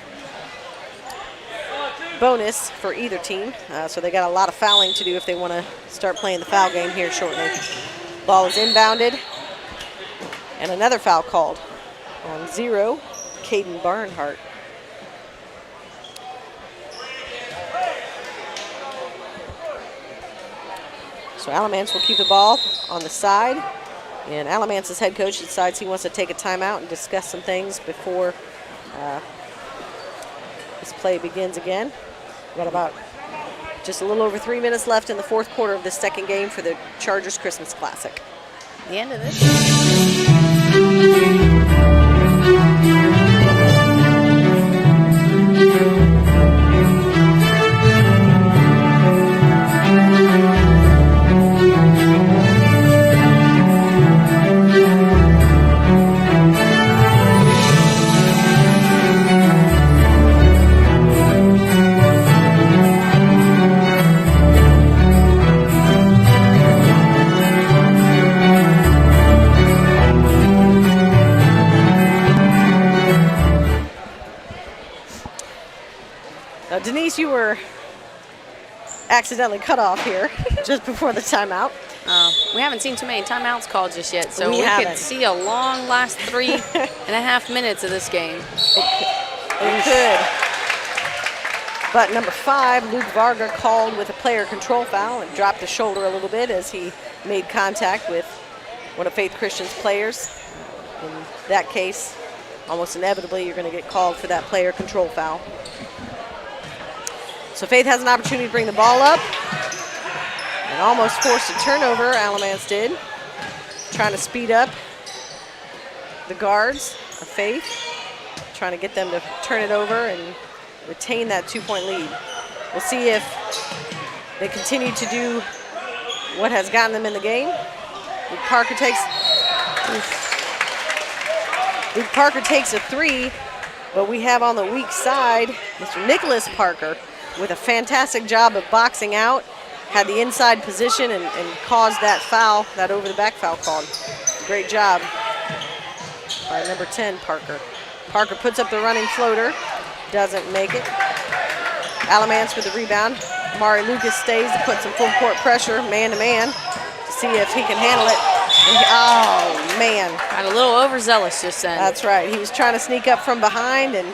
bonus for either team. So they got a lot of fouling to do if they want to start playing the foul game here shortly. Ball is inbounded. And another foul called on 0, Caden Barnhart. So Alamance will keep the ball on the side. And Alamance's head coach decides he wants to take a timeout and discuss some things before this play begins again. We've got about just a little over 3 minutes left in the 4th quarter of the second game for the Chargers Christmas Classic. The end of this. Denise, you were accidentally cut off here just before the timeout. We haven't seen too many timeouts called just yet, so We we haven't. could see a long last 3.5 minutes of this game. It could. But number 5, Luke Varga, called with a player control foul and dropped the shoulder a little bit as he made contact with one of Faith Christian's players. In that case, almost inevitably, you're going to get called for that player control foul. So Faith has an opportunity to bring the ball up and almost forced a turnover, Alamance did. Trying to speed up the guards of Faith, trying to get them to turn it over and retain that 2-point lead. We'll see if they continue to do what has gotten them in the game. Luke Parker takes a 3, but we have on the weak side Mr. Nicholas Parker with a fantastic job of boxing out, had the inside position and caused that foul, that over-the-back foul called. Great job by number 10, Parker. Parker puts up the running floater, doesn't make it. Alamance with the rebound. Mari Lucas stays to put some full court pressure, man-to-man, to see if he can handle it. And oh, man. Got a little overzealous just then. That's right. He was trying to sneak up from behind and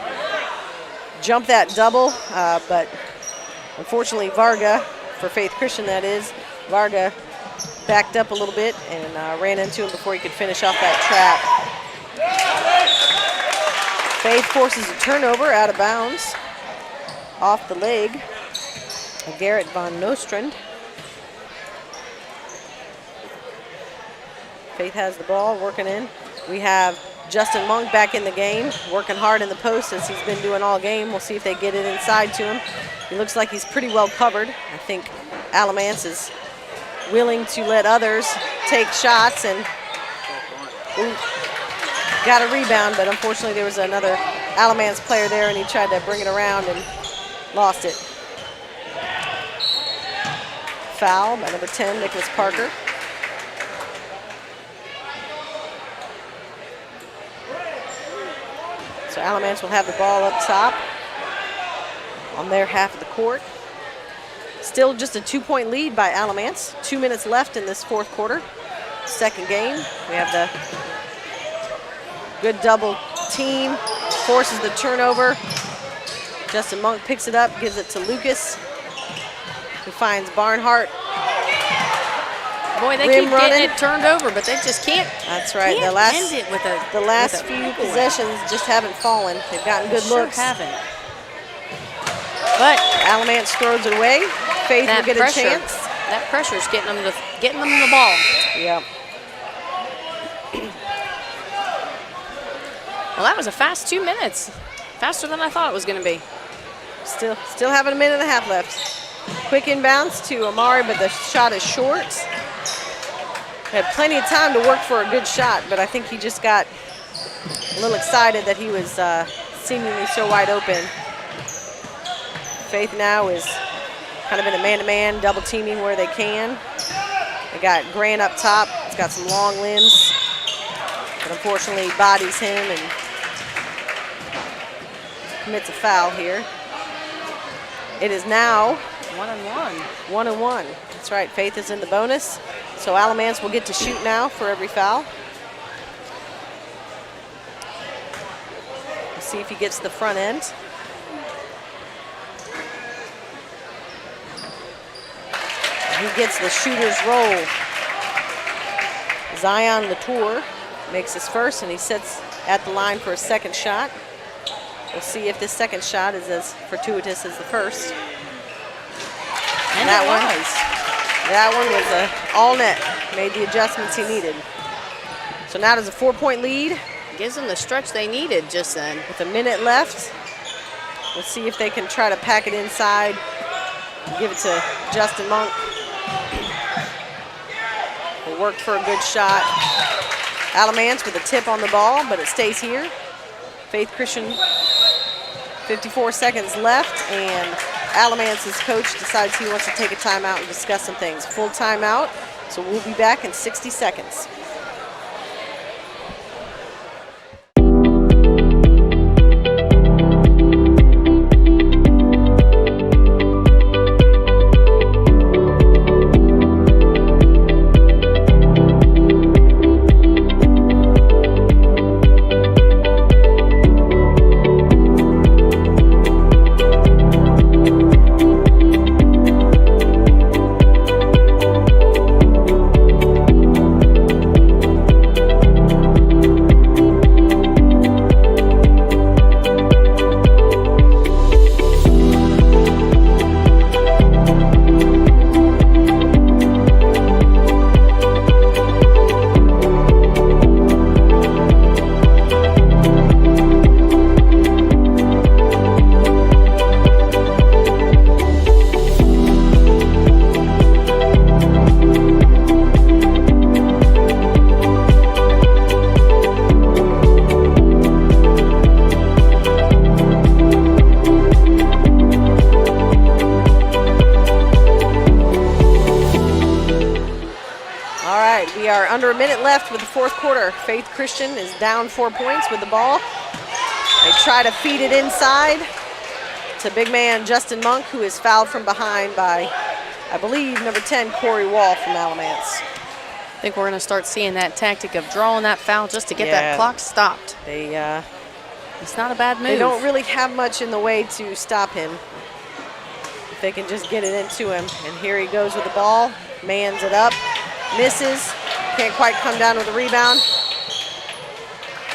jump that double, but unfortunately Varga, for Faith Christian that is, Varga backed up a little bit and ran into him before he could finish off that trap. Faith forces a turnover out of bounds off the leg of Garrett Von Nostrand. Faith has the ball, working in. We have Justin Monk back in the game, working hard in the post as he's been doing all game. We'll see if they get it inside to him. He looks like he's pretty well covered. I think Alamance is willing to let others take shots and got a rebound, but unfortunately there was another Alamance player there and he tried to bring it around and lost it. Foul by number 10, Nicholas Parker. So Alamance will have the ball up top on their half of the court. Still just a 2-point lead by Alamance. 2 minutes left in this 4th quarter. Second game. We have the good double team, forces the turnover. Justin Monk picks it up, gives it to Lucas, who finds Barnhart. Boy, they rim keep running. getting it turned over, but they just can't. That's right. Can't end it with the last with a few takeaway. possessions just haven't fallen. They've gotten good Sure looks. haven't. But Alamance throws it away. Faith will get a chance. That pressure's getting them the ball. Yep. Well, that was a fast 2 minutes. Faster than I thought it was going to be. Still having a minute and a half left. Quick inbounds to Amari, but the shot is short. Had plenty of time to work for a good shot, but I think he just got a little excited that he was seemingly so wide open. Faith now is kind of in a man-to-man, double teaming where they can. They got Grant up top. He's got some long limbs, but unfortunately bodies him and commits a foul here. It is now 1-1. 1-1. That's right. Faith is in the bonus. So Alamance will get to shoot now for every foul. We'll see if he gets the front end. He gets the shooter's roll. Zion Latour makes his first, and he sits at the line for a second shot. We'll see if this second shot is as fortuitous as the first. And that one was all net. Made the adjustments he needed. So now there's a 4-point lead. Gives them the stretch they needed just then. With a minute left. We'll see if they can try to pack it inside. Give it to Justin Monk. Will work for a good shot. Alamance with a tip on the ball, but it stays here. Faith Christian, 54 seconds left, and Alamance's coach decides he wants to take a timeout and discuss some things. Full timeout, so we'll be back in 60 seconds. Under a minute left with the fourth quarter. Faith Christian is down 4 points with the ball. They try to feed it inside to big man Justin Monk, who is fouled from behind by, I believe, number 10, Corey Wall from Alamance. I think we're going to start seeing that tactic of drawing that foul just to get that clock stopped. It's not a bad move. They don't really have much in the way to stop him. If they can just get it into him. And here he goes with the ball, mans it up, misses. Can't quite come down with the rebound.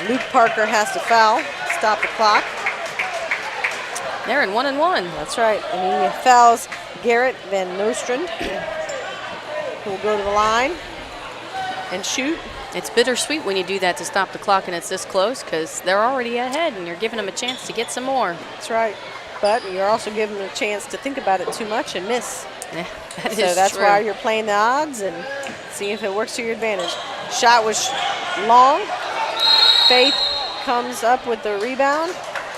Luke Parker has to foul, stop the clock. They're in 1-1. That's right, and he fouls Garrett Van Nostrand, who will go to the line and shoot. It's bittersweet when you do that to stop the clock and it's this close because they're already ahead and you're giving them a chance to get some more. That's right, but you're also giving them a chance to think about it too much and miss. Yeah, that is so that's true. why you're playing the odds and seeing if it works to your advantage. Shot was long. Faith comes up with the rebound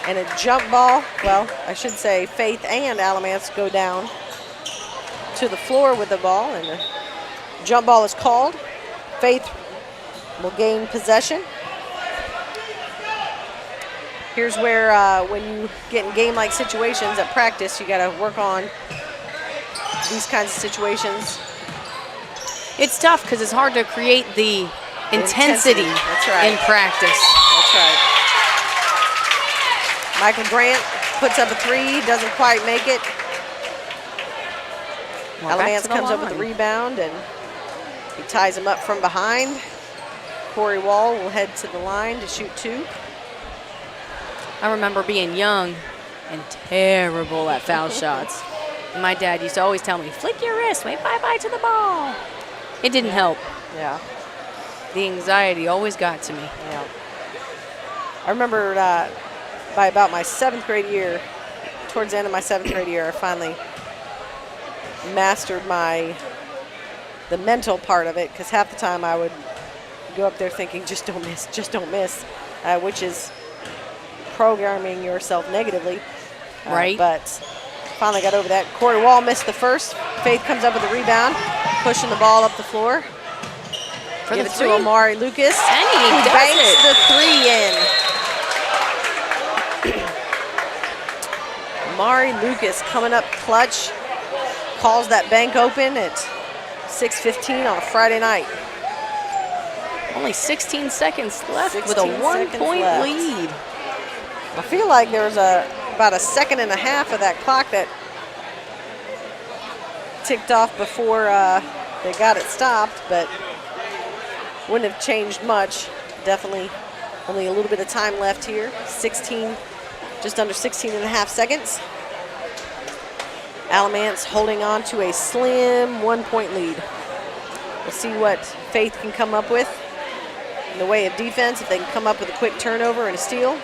and a jump ball. Well, I should say Faith and Alamance go down to the floor with the ball, and the jump ball is called. Faith will gain possession. Here's where when you get in game-like situations at practice, you got to work on these kinds of situations. It's tough because it's hard to create the intensity That's right. in practice. That's right. Michael Grant puts up a three, doesn't quite make it. Well, Alamance comes up with the rebound, and he Faith ties him up from behind. Corey Wall will head to the line to shoot 2. I remember being young and terrible at foul shots. And my dad used to always tell me, flick your wrist, wave bye-bye to the ball. It didn't help. Yeah. The anxiety always got to me. Yeah. I remember by about my 7th grade year, towards the end of my 7th grade year, I finally mastered the mental part of it, because half the time I would go up there thinking, just don't miss, which is programming yourself negatively. Right. But finally got over that. Corey Wall missed the first. Faith comes up with a rebound, pushing the ball up the floor. Give it to Amari Lucas. And he who does banks it. the 3 in. Amari Lucas coming up clutch. Calls that bank open at 6:15 on a Friday night. Only 16 seconds left with a 16 1-point left. lead. I feel like there was about a second and a half of that clock that ticked off before they got it stopped, but wouldn't have changed much. Definitely only a little bit of time left here. 16, just under 16 and a half seconds. Alamance holding on to a slim 1-point lead. We'll see what Faith can come up with in the way of defense, if they can come up with a quick turnover and a steal.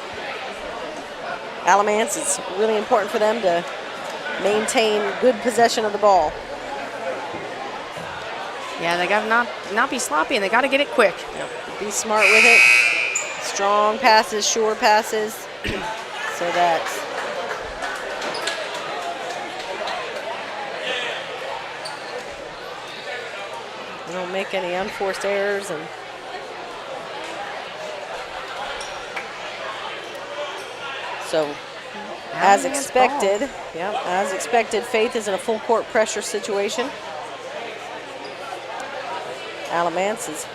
Alamance, it's really important for them to maintain good possession of the ball. Yeah, they got to not be sloppy, and they got to get it quick. Yep. Be smart with it. Strong passes, sure passes, so that they don't make any unforced errors. And so, as expected, Faith is in a full court pressure situation. Alamance is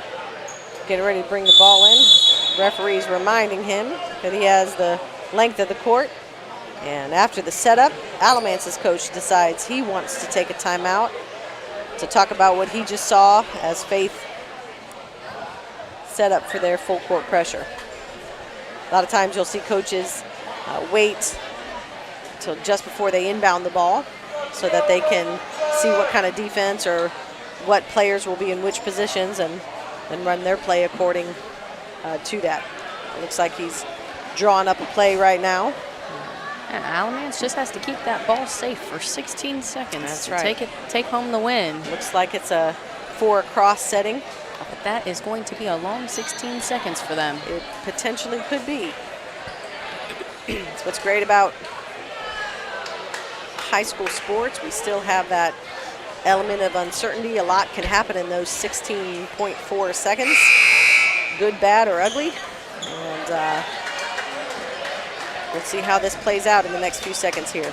getting ready to bring the ball in. Referee's reminding him that he has the length of the court. And after the setup, Alamance's coach decides he wants to take a timeout to talk about what he just saw as Faith set up for their full court pressure. A lot of times you'll see coaches wait till just before they inbound the ball so that they can see what kind of defense or what players will be in which positions and run their play according to that. It looks like he's drawing up a play right now. And Alamance just has to keep that ball safe for 16 seconds. That's to right. Take home the win. Looks like it's a 4 across setting. But that is going to be a long 16 seconds for them. It potentially could be. That's what's great about high school sports. We still have that element of uncertainty. A lot can happen in those 16.4 seconds, good, bad, or ugly. And we'll see how this plays out in the next few seconds here.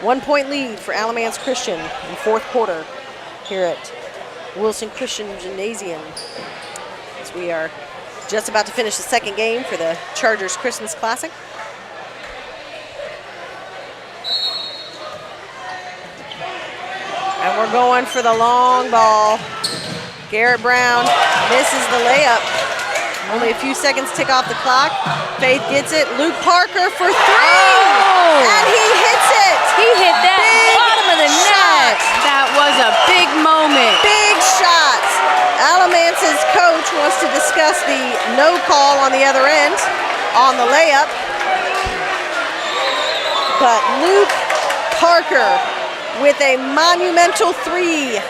1-point lead for Alamance Christian in fourth quarter here at Wilson Christian Gymnasium, as we are just about to finish the second game for the Chargers Christmas Classic. And we're going for the long ball. Garrett Brown misses the layup. Only a few seconds tick off the clock. Faith gets it. Luke Parker for 3. Oh. And he hits it. He hit that Big bottom of the net. That was a big moment. Big shot. Alamance's coach wants to discuss the no call on the other end on the layup. But Luke Parker with a monumental 3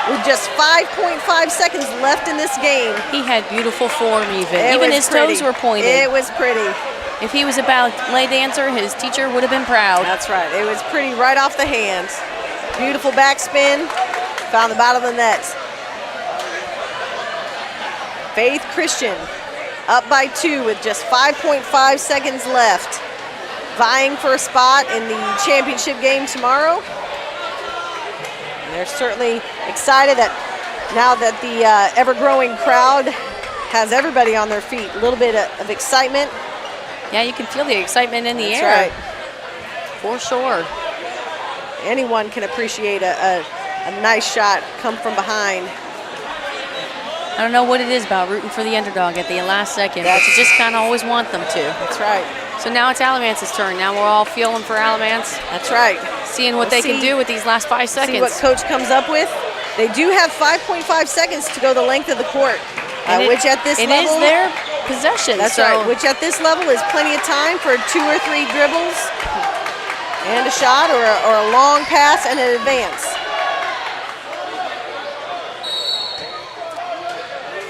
with just 5.5 seconds left in this game. He had beautiful form even his toes were pointed. It was pretty. If he was a ballet dancer, his teacher would have been proud. That's right. It was pretty right off the hands. Beautiful backspin. Found the bottom of the net. Faith Christian up by 2 with just 5.5 seconds left. Vying for a spot in the championship game tomorrow. And they're certainly excited that now that the ever-growing crowd has everybody on their feet. A little bit of excitement. Yeah, you can feel the excitement in the That's air. right. For sure. Anyone can appreciate a nice shot come from behind. I don't know what it is about rooting for the underdog at the last second, but you just kind of always want them to. That's right. So now it's Alamance's turn. Now we're all feeling for Alamance. That's right. Seeing what they can do with these last 5 seconds. See what coach comes up with. They do have 5.5 seconds to go the length of the court, which at this level. It is their possession. That's right, which at this level is plenty of time for 2 or 3 dribbles and a shot or a long pass and an advance.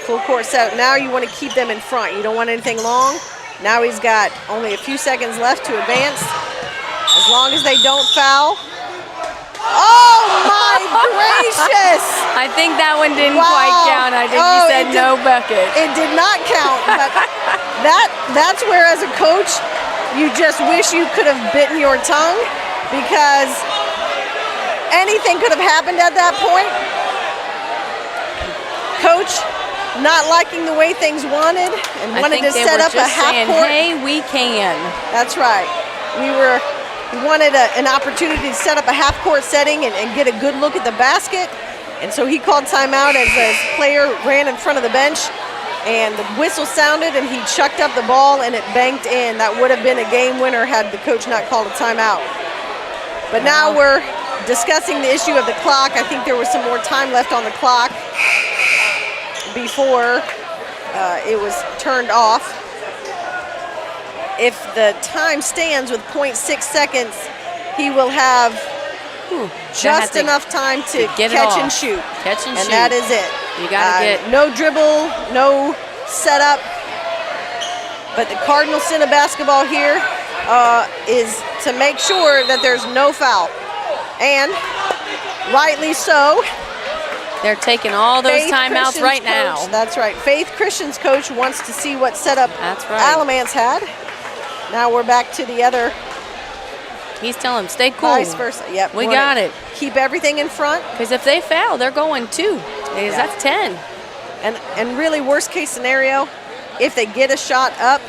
Full court set. Now you want to keep them in front. You don't want anything long. Now he's got only a few seconds left to advance. As long as they don't foul. Oh my gracious! I think that one didn't quite count. I think you said no bucket. It did not count, but that's where as a coach, you just wish you could have bitten your tongue because anything could have happened at that point. Coach not liking the way things wanted and wanted to set up a half court. Hey, we can. That's right. We wanted an opportunity to set up a half court setting and get a good look at the basket. And so he called timeout as a player ran in front of the bench and the whistle sounded and he chucked up the ball and it banked in. That would have been a game winner had the coach not called a timeout. But now we're discussing the issue of the clock. I think there was some more time left on the clock before it was turned off. If the time stands with 0.6 seconds, he will have just enough time to catch and shoot. Catch and shoot. And that is it. You got to get no dribble, no setup. But the cardinal sin of basketball here is to make sure that there's no foul. And rightly so. They're taking all those timeouts right now. That's right. Faith Christian's coach wants to see what setup Alamance had. Now we're back to the other. He's telling them, stay cool. Vice versa. Yep. We got it. Keep everything in front. Because if they foul, they're going 2. That's 10. And really, worst case scenario, if they get a shot up,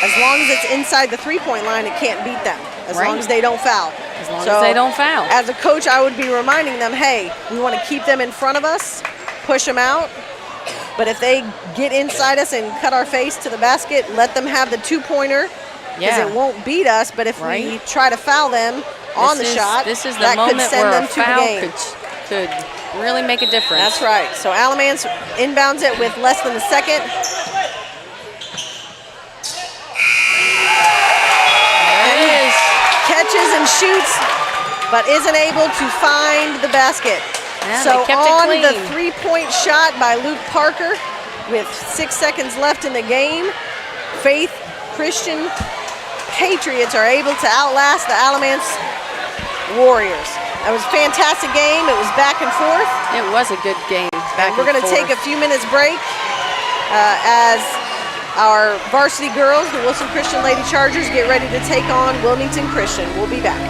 as long as it's inside the 3-point line, it can't beat them. As long as they don't foul. As long as they don't foul. As a coach, I would be reminding them, hey, we want to keep them in front of us, push them out. But if they get inside us and cut our face to the basket, let them have the 2-pointer. Because it won't beat us, but if we try to foul them on the shot, this is the that moment could send where them a to the foul game. could really make a difference. That's right. So Alamance inbounds it with less than a second. There it is. Catches and shoots, but isn't able to find the basket. Yeah, so they kept it on clean. the 3-point shot by Luke Parker with 6 seconds left in the game, Faith Christian Patriots are able to outlast the Alamance Warriors. That was a fantastic game. It was back and forth. It was a good game. We're going to take a few minutes break as our varsity girls, the Wilson Christian Lady Chargers, get ready to take on Wilmington Christian. We'll be back.